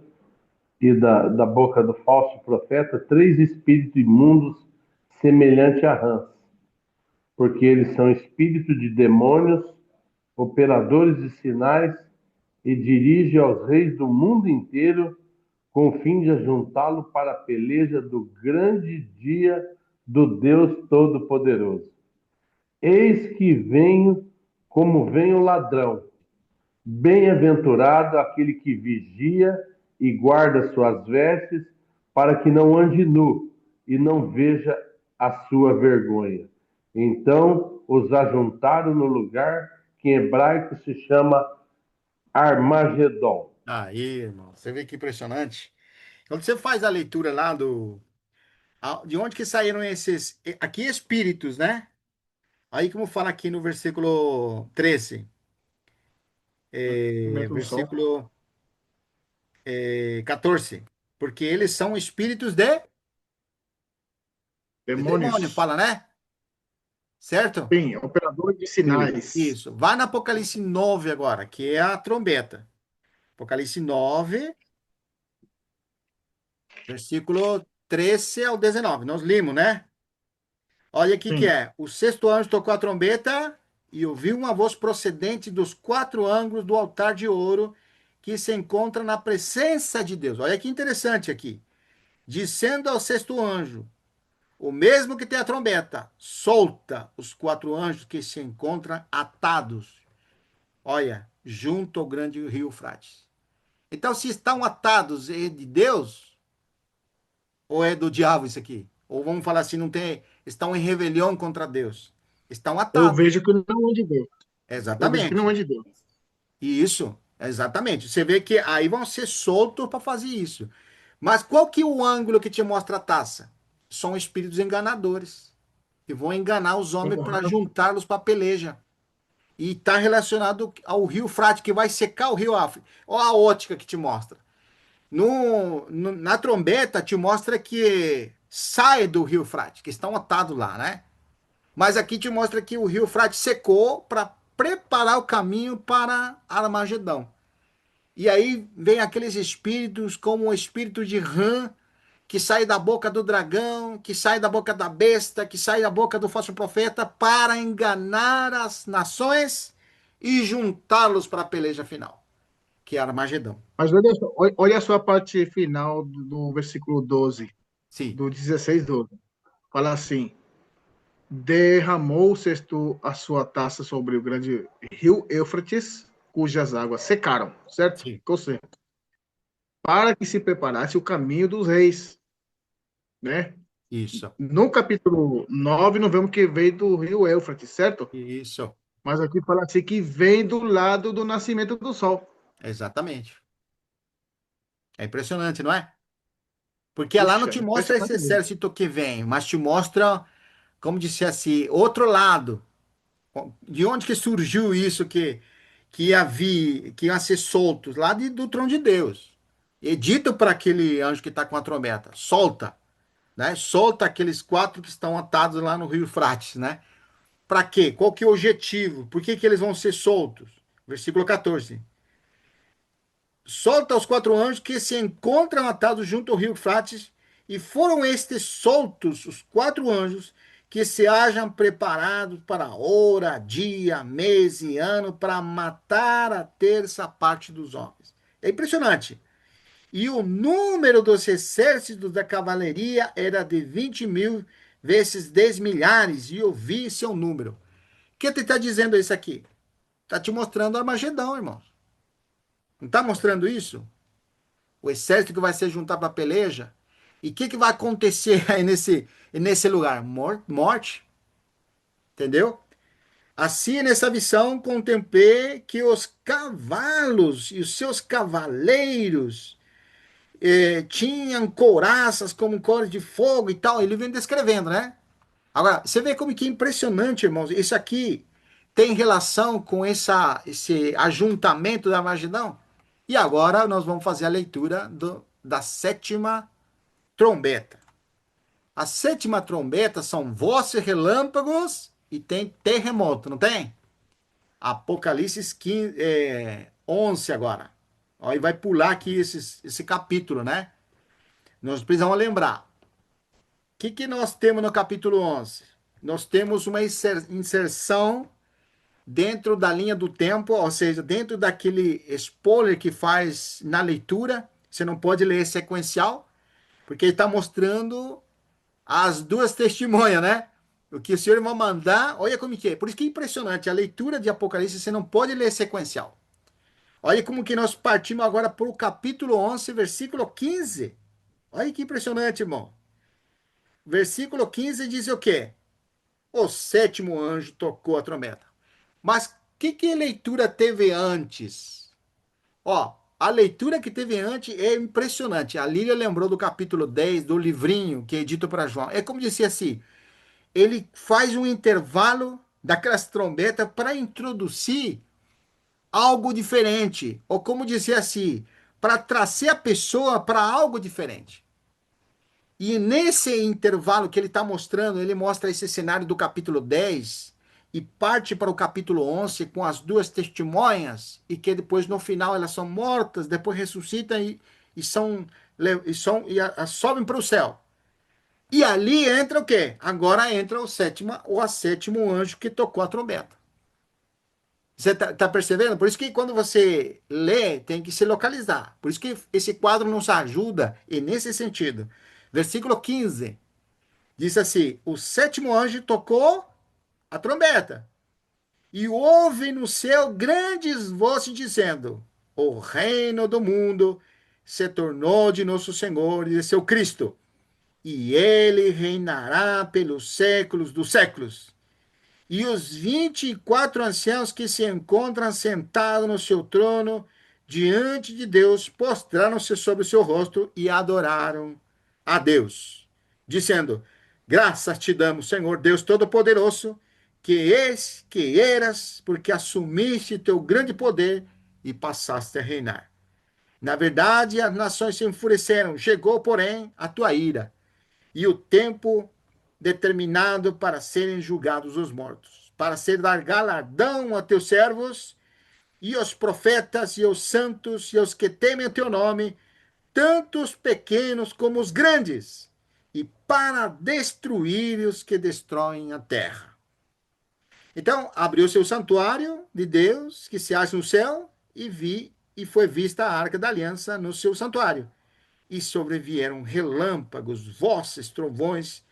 e da boca do falso profeta três espíritos imundos semelhante a rãs, porque eles são espíritos de demônios, operadores de sinais, e dirigem aos reis do mundo inteiro com o fim de ajuntá-lo para a peleja do grande dia do Deus Todo-Poderoso. Eis que venho como vem o ladrão. Bem-aventurado aquele que vigia e guarda suas vestes, para que não ande nu e não veja a sua vergonha. Então os ajuntaram no lugar que em hebraico se chama Armagedon. Aí, irmão, você vê que impressionante. Quando você faz a leitura lá de onde que saíram esses, aqui espíritos, né? Aí como fala aqui no versículo 13, Nascimento do sol. versículo 14, porque eles são espíritos de demônio, Demônios. fala, né? Certo? Sim, operador de Sim. sinais. Isso. Vai no Apocalipse 9 agora, que é a trombeta. Apocalipse 9, versículo 13 ao 19. Nós limos, né? Olha aqui que Sim. é. O sexto anjo tocou a trombeta e ouviu uma voz procedente dos quatro ângulos do altar de ouro que se encontra na presença de Deus. Olha que interessante aqui. Dizendo ao sexto anjo, o mesmo que tem a trombeta, solta os quatro anjos que se encontram atados. Olha, junto ao grande rio Eufrates. Então, se estão atados, é de Deus ou é do diabo isso aqui? Ou vamos falar assim, não tem, estão em rebelião contra Deus. Estão Eu atados. vejo que não é de Deus. Eu vejo que não Exatamente. é de Deus. Isso, exatamente. Você vê que aí vão ser soltos para fazer isso. Mas qual que é o ângulo que te mostra a taça? São espíritos enganadores que vão enganar os homens Como para rã. juntá-los para a peleja. E está relacionado ao rio Frade, que vai secar o rio África. Olha a ótica que te mostra. Na trombeta te mostra que sai do rio Frade, que estão atados lá, né? Mas aqui te mostra que o rio Frade secou para preparar o caminho para Armagedão. E aí vem aqueles espíritos, como o espírito de Rã, que sai da boca do dragão, que sai da boca da besta, que sai da boca do falso profeta, para enganar as nações e juntá-los para a peleja final, que é Armagedão. Mas olha, olha só a parte final do versículo 12, Sim, do 16, 12. Fala assim: derramou o sexto a sua taça sobre o grande rio Eufrates, cujas águas secaram, certo? sim, Ficou seco. Para que se preparasse o caminho dos reis, né? isso, No capítulo 9, nós vemos que veio do rio Eufrates, certo? isso, Mas aqui fala assim que vem do lado do nascimento do sol. exatamente. É impressionante, não é? Porque lá não Puxa, te mostra esse impressionante mesmo. exército que vem, mas te mostra, como disse assim, outro lado. De onde que surgiu isso que ia ser soltos? Lá do trono de Deus. E dito para aquele anjo que está com a trombeta, solta, né? Solta aqueles quatro que estão atados lá no Rio Frates, né? Para quê? Qual que é o objetivo? Por que que eles vão ser soltos? Versículo 14. Solta os quatro anjos que se encontram atados junto ao rio Eufrates, e foram estes soltos, os quatro anjos, que se hajam preparados para hora, dia, mês e ano, para matar a terça parte dos homens. É impressionante. E o número dos exércitos da cavalaria era de 20.000 vezes 10 milhares, e eu vi seu número. O que ele está dizendo isso aqui? Está te mostrando Armagedão, irmão. Não está mostrando isso? O exército que vai se juntar para a peleja. E o que vai acontecer aí nesse lugar? Morte, entendeu? Assim, nessa visão, contemplei que os cavalos e os seus cavaleiros tinham couraças como cores de fogo e tal. Ele vem descrevendo, né? Agora, você vê como que é impressionante, irmãos. Isso aqui tem relação com esse ajuntamento da Armagedão? E agora nós vamos fazer a leitura da sétima trombeta. A sétima trombeta são vozes, relâmpagos e tem terremoto, não tem? Apocalipse 15, 11 agora. Aí vai pular aqui esse capítulo, né? Nós precisamos lembrar. O que nós temos no capítulo 11? Nós temos uma inserção dentro da linha do tempo, ou seja, dentro daquele spoiler que faz na leitura. Você não pode ler sequencial, porque ele está mostrando as duas testemunhas, né? O que o Senhor vai mandar, olha como que é. Por isso que é impressionante, a leitura de Apocalipse você não pode ler sequencial. Olha como que nós partimos agora para o capítulo 11, versículo 15. Olha que impressionante, irmão. Versículo 15 diz o quê? O sétimo anjo tocou a trombeta. Mas que leitura teve antes? Ó, a leitura que teve antes é impressionante. A Lília lembrou do capítulo 10 do livrinho que é dito para João. É como disse assim, ele faz um intervalo daquelas trombetas para introduzir algo diferente. Ou como dizer assim, para trazer a pessoa para algo diferente. E nesse intervalo que ele está mostrando, ele mostra esse cenário do capítulo 10 e parte para o capítulo 11 com as duas testemunhas e que depois no final elas são mortas, depois ressuscitam e sobem para o céu. E ali entra o quê? Agora entra o sétimo anjo que tocou a trombeta. Você tá percebendo? Por isso que quando você lê, tem que se localizar. Por isso que esse quadro nos ajuda, e nesse sentido. Versículo 15 diz assim: o sétimo anjo tocou a trombeta, e houve no céu grandes vozes dizendo: o reino do mundo se tornou de nosso Senhor e de seu Cristo, e ele reinará pelos séculos dos séculos. E os 24 anciãos que se encontram sentados no seu trono diante de Deus prostraram-se sobre o seu rosto e adoraram a Deus, dizendo: graças te damos, Senhor Deus Todo-Poderoso, que eras, porque assumiste teu grande poder e passaste a reinar. Na verdade, as nações se enfureceram, chegou, porém, a tua ira e o tempo determinado para serem julgados os mortos, para ser dar galardão a teus servos e aos profetas e aos santos e aos que temem o teu nome, tanto os pequenos como os grandes, e para destruir os que destroem a terra. Então, abriu-se o santuário de Deus, que se acha no céu, e foi vista a arca da aliança no seu santuário. E sobrevieram relâmpagos, vozes, trovões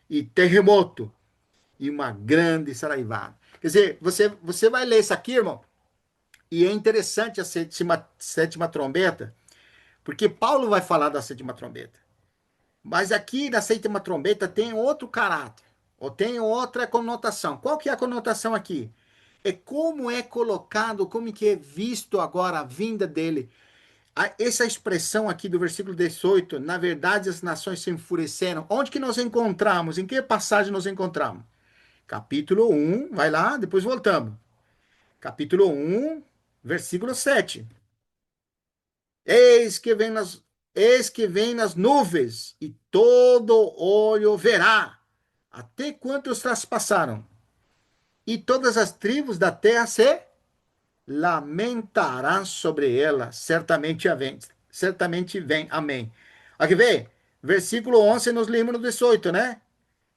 e terremoto e uma grande saraivada. Quer dizer, você vai ler isso aqui, irmão, e é interessante a sétima trombeta, porque Paulo vai falar da sétima trombeta. Mas aqui na sétima trombeta tem outro caráter, ou tem outra conotação. Qual que é a conotação aqui? É como é colocado, como que é visto agora a vinda dele. Essa expressão aqui do versículo 18, na verdade as nações se enfureceram. Onde que nós encontramos? Em que passagem nós encontramos? Capítulo 1, vai lá, depois voltamos. Capítulo 1, versículo 7. Eis que vem nas, eis que vem nas nuvens, e todo olho verá, até quantos traspassaram. E todas as tribos da terra se lamentarão sobre ela, certamente vem, amém. Aqui vem, versículo 11, nos lemos no 18, né?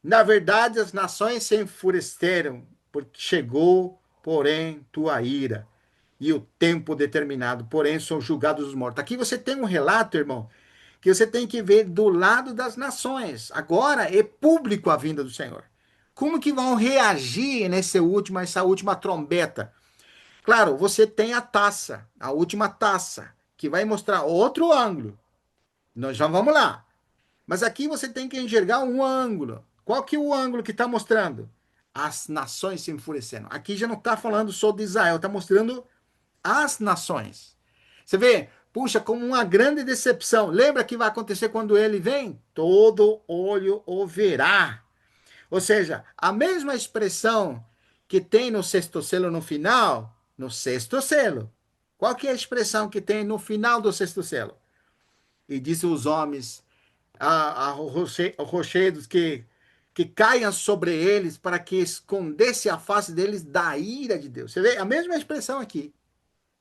Na verdade, as nações se enfureceram, porque chegou, porém, tua ira, e o tempo determinado, porém, são julgados os mortos. Aqui você tem um relato, irmão, que você tem que ver do lado das nações. Agora é público a vinda do Senhor. Como que vão reagir essa última trombeta? Claro, você tem a taça, a última taça, que vai mostrar outro ângulo. Nós já vamos lá. Mas aqui você tem que enxergar um ângulo. Qual que é o ângulo que está mostrando? As nações se enfurecendo. Aqui já não está falando só de Israel, está mostrando as nações. Você vê, puxa, como uma grande decepção. Lembra que vai acontecer quando ele vem? Todo olho o verá. Ou seja, a mesma expressão que tem no sexto selo no final, no sexto selo. Qual que é a expressão que tem no final do sexto selo? E disse os homens: rochedos que caiam sobre eles para que escondesse a face deles da ira de Deus. Você vê a mesma expressão aqui.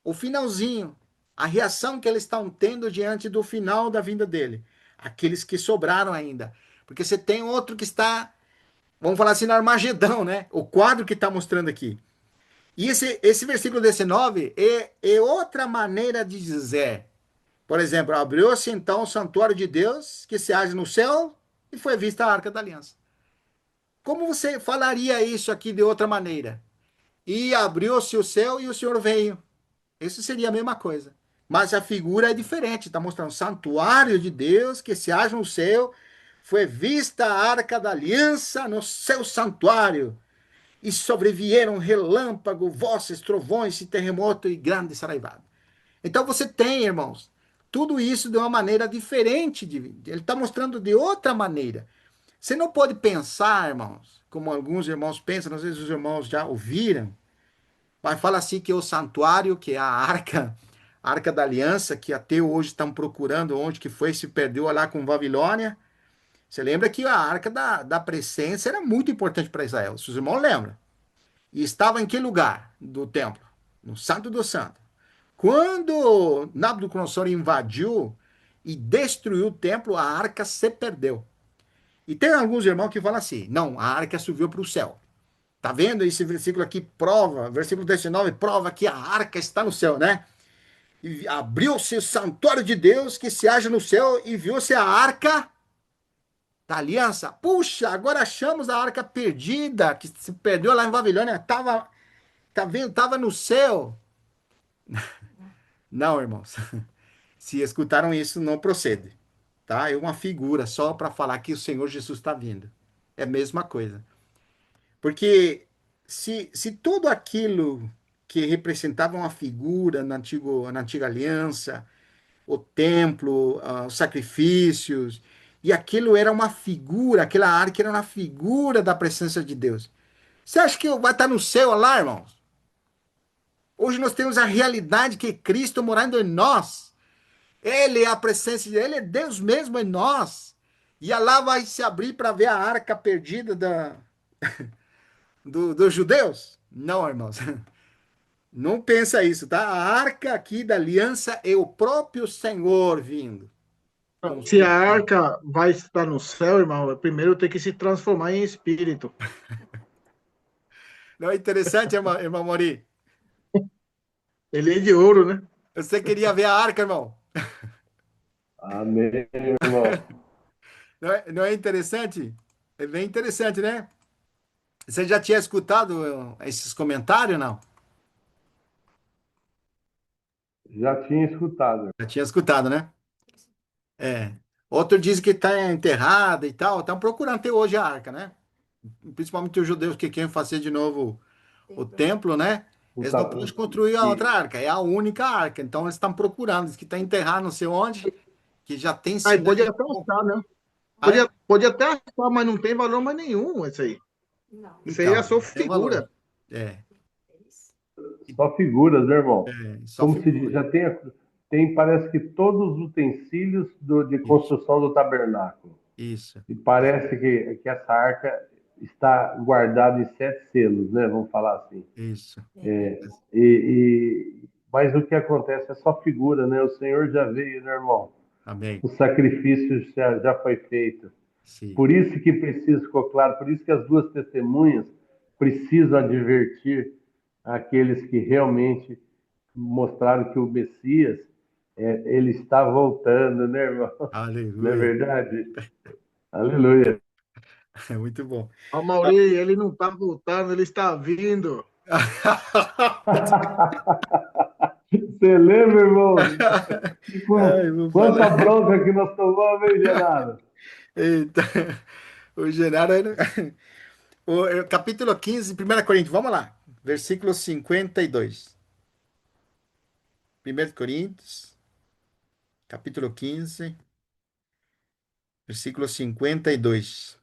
O finalzinho, a reação que eles estão tendo diante do final da vinda dele. Aqueles que sobraram ainda. Porque você tem outro que está, vamos falar assim, no Armagedão, né? O quadro que está mostrando aqui. E esse versículo 19 é outra maneira de dizer. Por exemplo, abriu-se então o santuário de Deus que se acha no céu e foi vista a arca da aliança. Como você falaria isso aqui de outra maneira? E abriu-se o céu e o Senhor veio. Isso seria a mesma coisa. Mas a figura é diferente. Está mostrando o santuário de Deus que se acha no céu. Foi vista a arca da aliança no seu santuário. E sobrevieram relâmpago, vozes, trovões, e terremoto e grande saraivada. Então você tem, irmãos, tudo isso de uma maneira diferente. Ele está mostrando de outra maneira. Você não pode pensar, irmãos, como alguns irmãos pensam, às vezes os irmãos já ouviram, mas fala assim que o santuário, que é a arca da aliança, que até hoje estão procurando onde que foi, se perdeu lá com Babilônia. Você lembra que a arca da presença era muito importante para Israel, se os irmãos lembram. E estava em que lugar do templo? No Santo do Santo. Quando Nabucodonosor invadiu e destruiu o templo, a arca se perdeu. E tem alguns irmãos que falam assim: não, a arca subiu para o céu. Tá vendo? Esse versículo aqui prova, versículo 19 prova que a arca está no céu, né? E abriu-se o santuário de Deus que se acha no céu e viu-se a arca da aliança. Puxa, agora achamos a arca perdida, que se perdeu lá em Babilônia. Tá vendo? Tava no céu. Não, irmãos. Se escutaram isso, não procede. Tá? É uma figura só para falar que o Senhor Jesus está vindo. É a mesma coisa. Porque se tudo aquilo que representava uma figura na antiga aliança, o templo, os sacrifícios, e aquilo era uma figura, aquela arca era uma figura da presença de Deus. Você acha que vai estar no céu lá, irmãos? Hoje nós temos a realidade que Cristo morando em nós. Ele é a presença de Ele, é Deus mesmo em nós. E lá vai se abrir para ver a arca perdida dos judeus? Não, irmãos. Não pensa isso, tá? A arca aqui da aliança é o próprio Senhor vindo. Com Se a seu... arca vai estar no céu, irmão, primeiro tem que se transformar em espírito. Não é interessante, irmão Mori? Ele é de ouro, né? Você queria ver a arca, irmão? Amém, irmão. Não é interessante? É bem interessante, né? Você já tinha escutado esses comentários, não? Já tinha escutado. Já tinha escutado, né? É. Outro diz que está enterrada e tal. Estão procurando até hoje a arca, né? Principalmente os judeus que querem fazer de novo o templo, né? O Eles não ta- podem construir a outra e- arca, é a única arca. Então eles estão procurando, diz que está enterrado não sei onde, que já tem Aí pode sinais. até achar, né? Ah, é? Pode até achar, mas não tem valor mais nenhum isso aí. Isso aí é Então, só tem valor. figura. É, Só figuras, né, irmão? só Como se diz, figura. já tem, parece que todos os utensílios de Isso, construção do tabernáculo. isso, E parece que essa arca está guardada em 7 selos, né? Vamos falar assim. isso. Mas o que acontece é só figura, né? O Senhor já veio, né, irmão? Amém. O sacrifício já foi feito. Sim. Por isso que precisa, ficou claro, por isso que as duas testemunhas precisam advertir aqueles que realmente mostraram que o Messias, ele está voltando, né, irmão? Não é Aleluia. verdade? Aleluia. É muito bom. A Mauri, ele não está voltando, ele está vindo. Você lembra, irmão? Ai, vou Quanta falar. bronca que nós tomamos, hein, Genaro? Eita, o Genaro. Capítulo 15, 1 Coríntios, vamos lá. Versículo 52. 1 Coríntios, capítulo 15, versículo 52.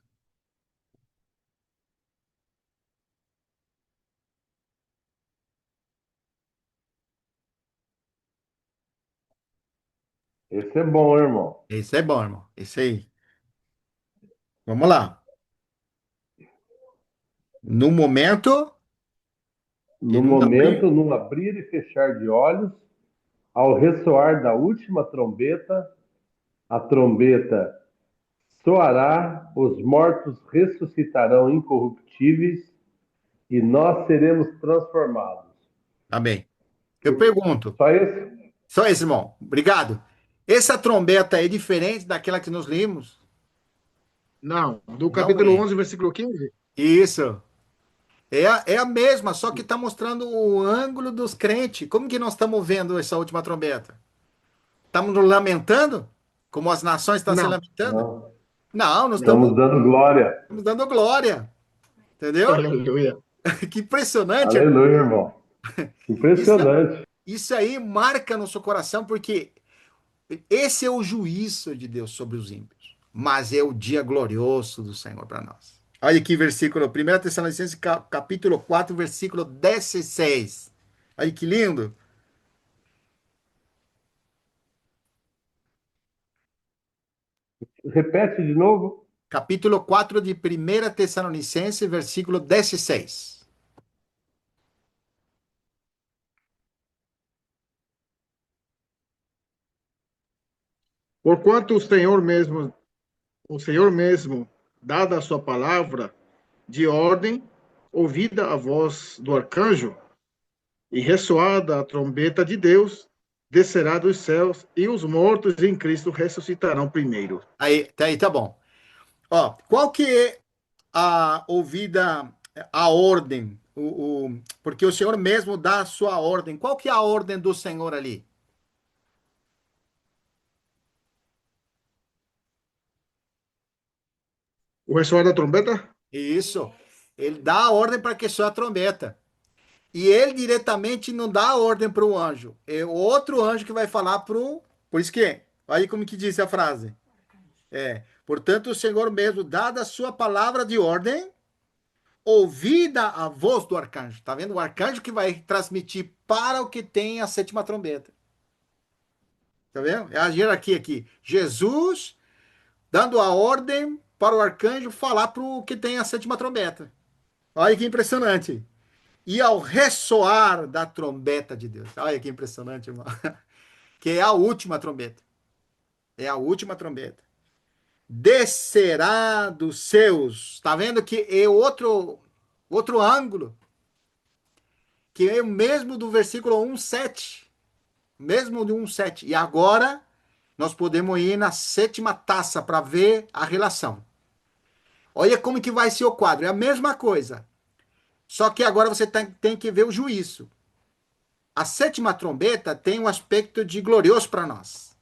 Esse é bom, irmão. Esse é bom, irmão. Esse aí. Vamos lá. No momento e No não abrir. momento, num abrir e fechar de olhos, ao ressoar da última trombeta, a trombeta soará, os mortos ressuscitarão incorruptíveis e nós seremos transformados. Tá bem. Eu pergunto, Só esse? só esse, irmão. Obrigado. Essa trombeta é diferente daquela que nós lemos? Não, do Não capítulo é. 11, versículo 15. Isso. É a mesma, só que está mostrando o ângulo dos crentes. Como que nós estamos vendo essa última trombeta? Estamos nos lamentando? Como as nações estão se Não, lamentando? Não. Não, nós Estamos dando glória. estamos dando glória. Entendeu? aleluia. Que impressionante, irmão. Aleluia, irmão. Isso, Impressionante. isso aí marca no seu coração, porque esse é o juízo de Deus sobre os ímpios, mas é o dia glorioso do Senhor para nós. Olha aqui, versículo 1 Tessalonicenses, capítulo 4, versículo 16. Olha que lindo. Repete de novo. Capítulo 4 de 1 Tessalonicenses, versículo 16. Porquanto o Senhor mesmo, dada a sua palavra de ordem, ouvida a voz do arcanjo e ressoada a trombeta de Deus, descerá dos céus e os mortos em Cristo ressuscitarão primeiro. Aí tá bom. Ó, qual que é a ouvida, a ordem? Porque o Senhor mesmo dá a sua ordem. Qual que é a ordem do Senhor ali? O ressoar da trombeta? Isso. Ele dá a ordem para que soe a trombeta. E ele diretamente não dá a ordem para o anjo. É o outro anjo que vai falar para o. Por isso que, aí como que diz a frase. Portanto, o Senhor mesmo, dada a sua palavra de ordem, ouvida a voz do arcanjo. Tá vendo? O arcanjo que vai transmitir para o que tem a sétima trombeta. Tá vendo? É a hierarquia aqui. Jesus dando a ordem para o arcanjo falar para o que tem a sétima trombeta. Olha que impressionante. E ao ressoar da trombeta de Deus. Olha que impressionante, irmão. Que é a última trombeta. É a última trombeta. Descerá dos seus. Tá vendo que é outro ângulo, que é o mesmo do versículo 1:7. Mesmo do 1:7. E agora nós podemos ir na sétima taça para ver a relação. Olha como que vai ser o quadro. É a mesma coisa. Só que agora você tem que ver o juízo. A sétima trombeta tem um aspecto de glorioso para nós.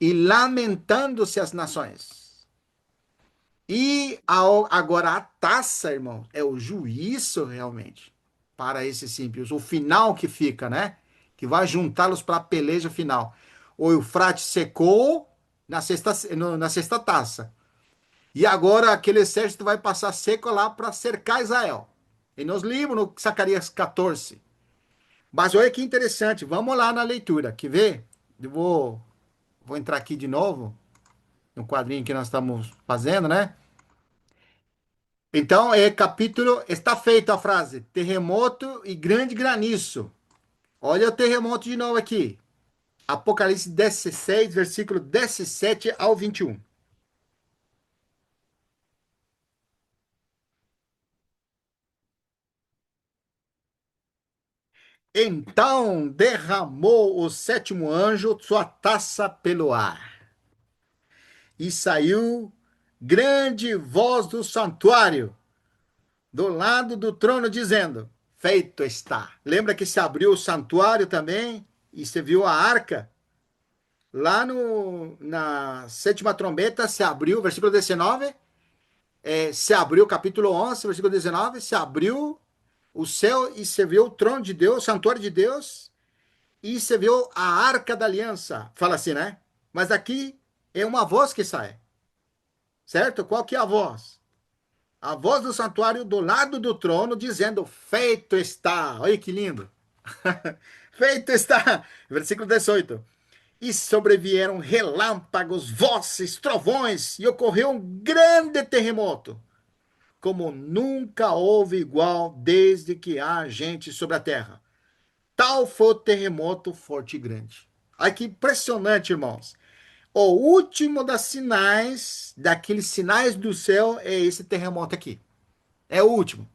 E lamentando-se as nações. E agora a taça, irmão, é o juízo realmente para esses ímpios. O final que fica, né? Que vai juntá-los para a peleja final. O Eufrates secou na sexta taça. E agora aquele exército vai passar seco lá para cercar Israel. E nós lemos no Zacarias 14. Mas olha que interessante, vamos lá na leitura, quer ver? Eu vou entrar aqui de novo, no quadrinho que nós estamos fazendo, né? Então, capítulo, está feita a frase, terremoto e grande granizo. Olha o terremoto de novo aqui. Apocalipse 16, versículo 17 ao 21. Então derramou o sétimo anjo sua taça pelo ar, e saiu grande voz do santuário, do lado do trono, dizendo: Feito está. Lembra que se abriu o santuário também, e você viu a arca? Lá na sétima trombeta se abriu, versículo 19, se abriu, capítulo 11, versículo 19, se abriu o céu e você viu o trono de Deus, o santuário de Deus, e você viu a arca da aliança. Fala assim, né? Mas aqui é uma voz que sai, certo? Qual que é a voz? A voz do santuário do lado do trono dizendo: Feito está. Olha que lindo. Feito está. Versículo 18. e sobrevieram relâmpagos, vozes, trovões, e ocorreu um grande terremoto, como nunca houve igual desde que há gente sobre a terra. Tal foi o terremoto forte e grande. Ai, que impressionante, irmãos. O último das sinais, daqueles sinais do céu, é esse terremoto aqui. É o último.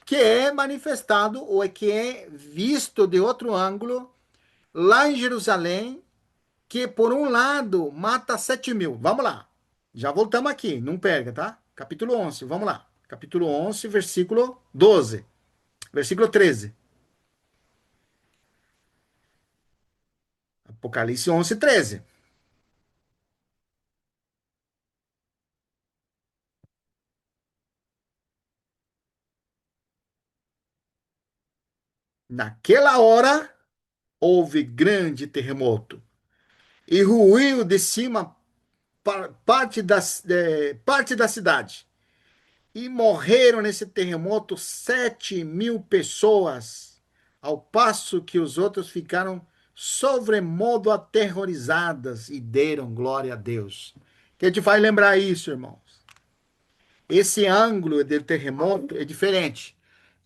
Que é manifestado ou é que é visto de outro ângulo lá em Jerusalém, que por um lado mata 7.000. Vamos lá. Já voltamos aqui, não perca, tá? Capítulo 11, vamos lá. Capítulo 11, versículo 12. Versículo 13. Apocalipse 11, 13. Naquela hora houve grande terremoto e ruiu de cima parte da cidade. E morreram nesse terremoto 7.000 pessoas, ao passo que os outros ficaram sobremodo aterrorizadas e deram glória a Deus. Que te faz lembrar isso, irmãos? Esse ângulo do terremoto é diferente.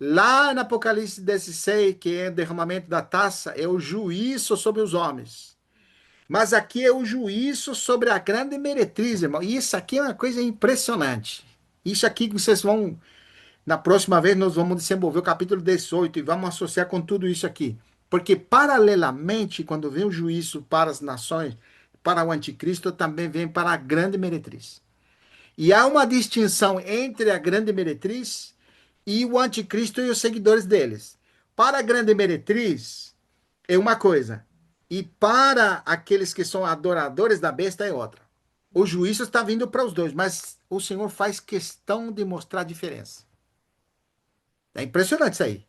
Lá no Apocalipse 16, que é o derramamento da taça, é o juízo sobre os homens. Mas aqui é o juízo sobre a grande meretriz, irmão. E isso aqui é uma coisa impressionante. Isso aqui que vocês vão. Na próxima vez, nós vamos desenvolver o capítulo 18 e vamos associar com tudo isso aqui. Porque, paralelamente, quando vem o juízo para as nações, para o anticristo, também vem para a grande meretriz. E há uma distinção entre a grande meretriz e o anticristo e os seguidores deles. Para a grande meretriz é uma coisa, e para aqueles que são adoradores da besta é outra. O juízo está vindo para os dois, mas o Senhor faz questão de mostrar a diferença. É impressionante isso aí.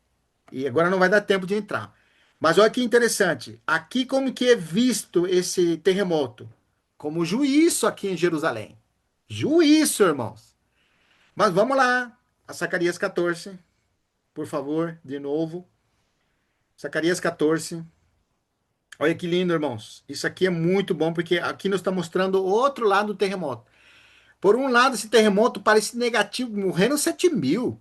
E agora não vai dar tempo de entrar. Mas olha que interessante. Aqui como que é visto esse terremoto? Como juízo aqui em Jerusalém. Juízo, irmãos. Mas vamos lá, a Zacarias 14, por favor, de novo. Zacarias 14. Olha que lindo, irmãos. Isso aqui é muito bom, porque aqui nos está mostrando o outro lado do terremoto. Por um lado, esse terremoto parece negativo, morreram 7.000.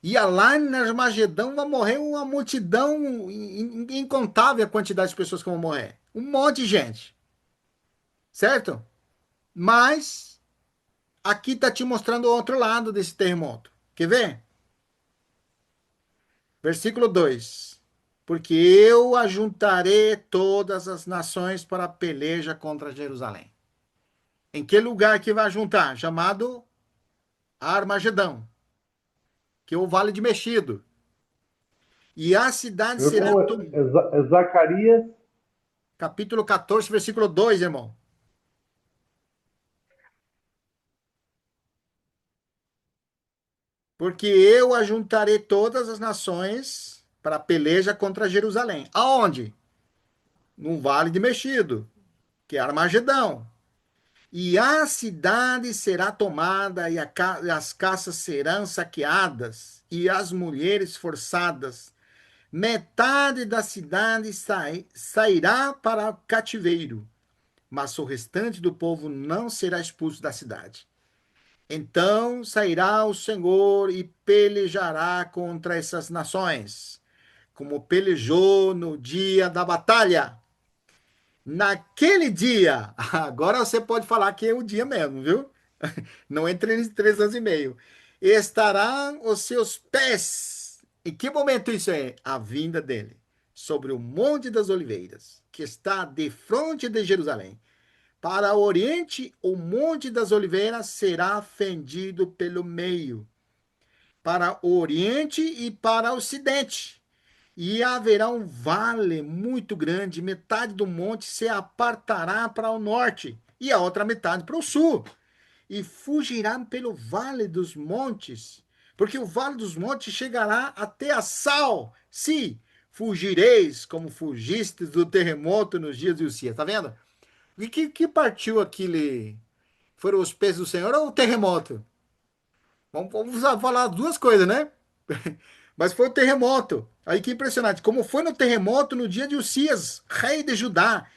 E lá em Armagedão vai morrer uma multidão incontável a quantidade de pessoas que vão morrer. Um monte de gente. Certo? Mas aqui está te mostrando o outro lado desse terremoto. Quer ver? Versículo 2: Porque eu ajuntarei todas as nações para a peleja contra Jerusalém. Em que lugar que vai juntar? Chamado Armagedão, que é o Vale de Mexido. E a cidade Meu será. irmão, é Zacarias. Capítulo 14, versículo 2, irmão. Porque eu ajuntarei todas as nações para a peleja contra Jerusalém. Aonde? No Vale de Mexido, que é Armagedão. E a cidade será tomada, e as casas serão saqueadas, e as mulheres forçadas. Metade da cidade sairá para o cativeiro, mas o restante do povo não será expulso da cidade. Então sairá o Senhor e pelejará contra essas nações, como pelejou no dia da batalha. Naquele dia, agora você pode falar que é o dia mesmo, viu? Não entre em 3 anos e meio. Estarão os seus pés. Em que momento isso é? A vinda dele. Sobre o Monte das Oliveiras, que está de frente de Jerusalém. Para o oriente, o Monte das Oliveiras será fendido pelo meio. Para o oriente e para o ocidente. E haverá um vale muito grande, metade do monte se apartará para o norte e a outra metade para o sul. E fugirão pelo vale dos montes, porque o vale dos montes chegará até a Sal. Se fugireis como fugistes do terremoto nos dias de Uzias. Tá vendo? E que partiu aquele? Foram os pés do Senhor ou o terremoto? Vamos falar duas coisas, né? Mas foi o terremoto. Aí que impressionante. Como foi no terremoto no dia de Uzias, rei de Judá.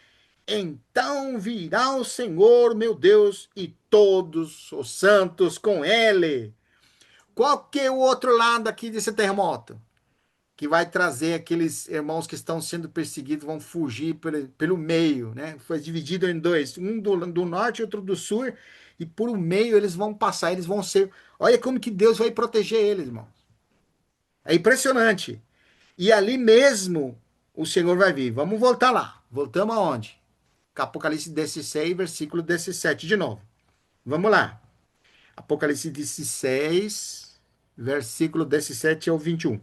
Então virá o Senhor, meu Deus, e todos os santos com ele. Qual que é o outro lado aqui desse terremoto? Que vai trazer aqueles irmãos que estão sendo perseguidos, vão fugir pelo meio, né? Foi dividido em dois, um do norte e outro do sul, e por o meio eles vão passar, eles vão ser. Olha como que Deus vai proteger eles, irmão. É impressionante. E ali mesmo o Senhor vai vir. Vamos voltar lá. Voltamos aonde? Apocalipse 16, versículo 17 de novo. Vamos lá. Apocalipse 16, versículo 17 ao 21.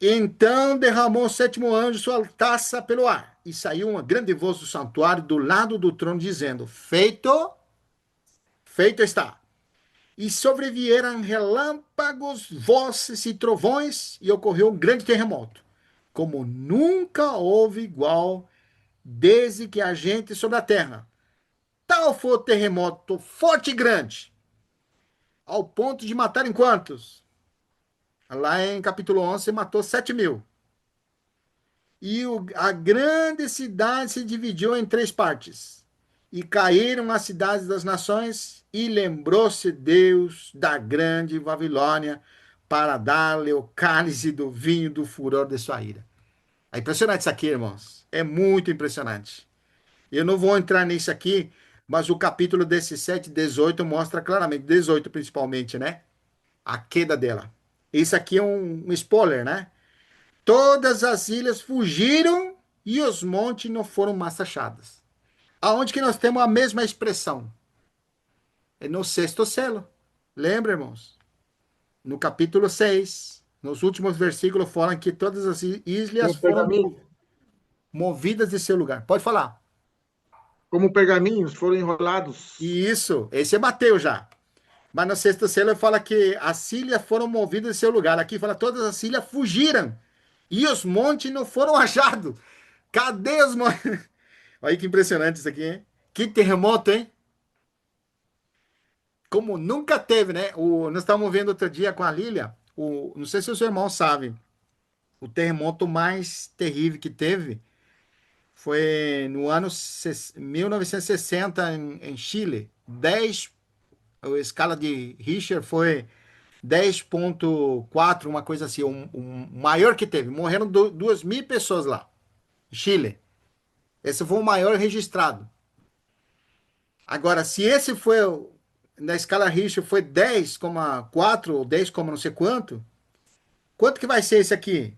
Então derramou o sétimo anjo sua taça pelo ar, e saiu uma grande voz do santuário do lado do trono, dizendo: Feito, feito está. E sobrevieram relâmpagos, vozes e trovões, e ocorreu um grande terremoto, como nunca houve igual desde que há gente sobre a terra. Tal foi o terremoto forte e grande, ao ponto de matar em quantos? Lá em capítulo 11, matou 7.000. E a grande cidade se dividiu em três partes. E caíram as cidades das nações, e lembrou-se Deus da grande Babilônia para dar-lhe o cálice do vinho do furor de sua ira. É impressionante isso aqui, irmãos. É muito impressionante. Eu não vou entrar nisso aqui, mas o capítulo 17 e 18 mostra claramente, 18 principalmente, né? A queda dela. Isso aqui é um spoiler, né? Todas as ilhas fugiram e os montes não foram mais achados. Aonde que nós temos a mesma expressão? É no sexto selo. Lembra, irmãos? No capítulo 6, nos últimos versículos, falam que todas as ilhas Como foram pergaminho, movidas de seu lugar. Pode falar. como pergaminhos foram enrolados. E isso, esse é Mateus já. Mas no sexto selo fala que as ilhas foram movidas de seu lugar. Aqui fala todas as ilhas fugiram e os montes não foram achados. Cadê os montes? Olha que impressionante isso aqui, hein? Que terremoto, hein? Como nunca teve, né? Nós estávamos vendo outro dia com a Lília, não sei se os irmãos sabem, o terremoto mais terrível que teve foi no ano 1960 em Chile. A escala de Richter foi 10,4, uma coisa assim, o maior que teve. Morreram 2.000 pessoas lá, em Chile. Esse foi o maior registrado. Agora, se esse foi na escala Richter foi 10,4 ou 10, não sei quanto, quanto que vai ser esse aqui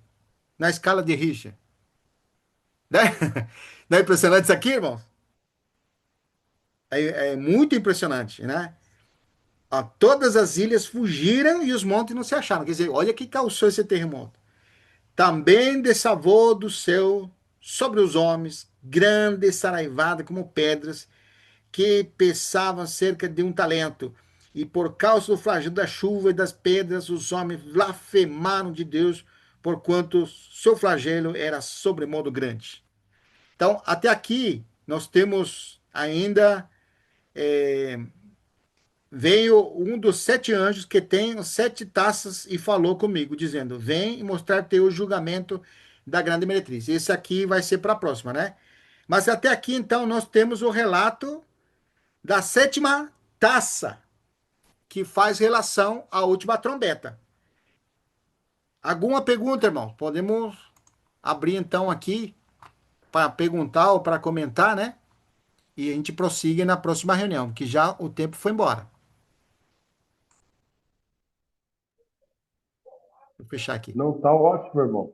na escala de Richter? Né? Não é impressionante isso aqui, irmão? É muito impressionante, né? Ó, todas as ilhas fugiram e os montes não se acharam. Quer dizer, olha que causou esse terremoto. Também dessavou do céu sobre os homens, grande saraivada como pedras, que pesavam cerca de um talento. E por causa do flagelo da chuva e das pedras, os homens blasfemaram de Deus, porquanto seu flagelo era sobremodo grande. Então, até aqui, nós temos ainda. Veio um dos sete anjos que tem as sete taças e falou comigo, dizendo: Vem e mostrar-te o julgamento da grande meretriz. Esse aqui vai ser para a próxima, né? Mas até aqui, então, nós temos o relato da sétima taça, que faz relação à última trombeta. Alguma pergunta, irmão? Podemos abrir então aqui para perguntar ou para comentar, né? E a gente prossiga na próxima reunião, que já o tempo foi embora. Vou fechar aqui. Não, tá ótimo, irmão.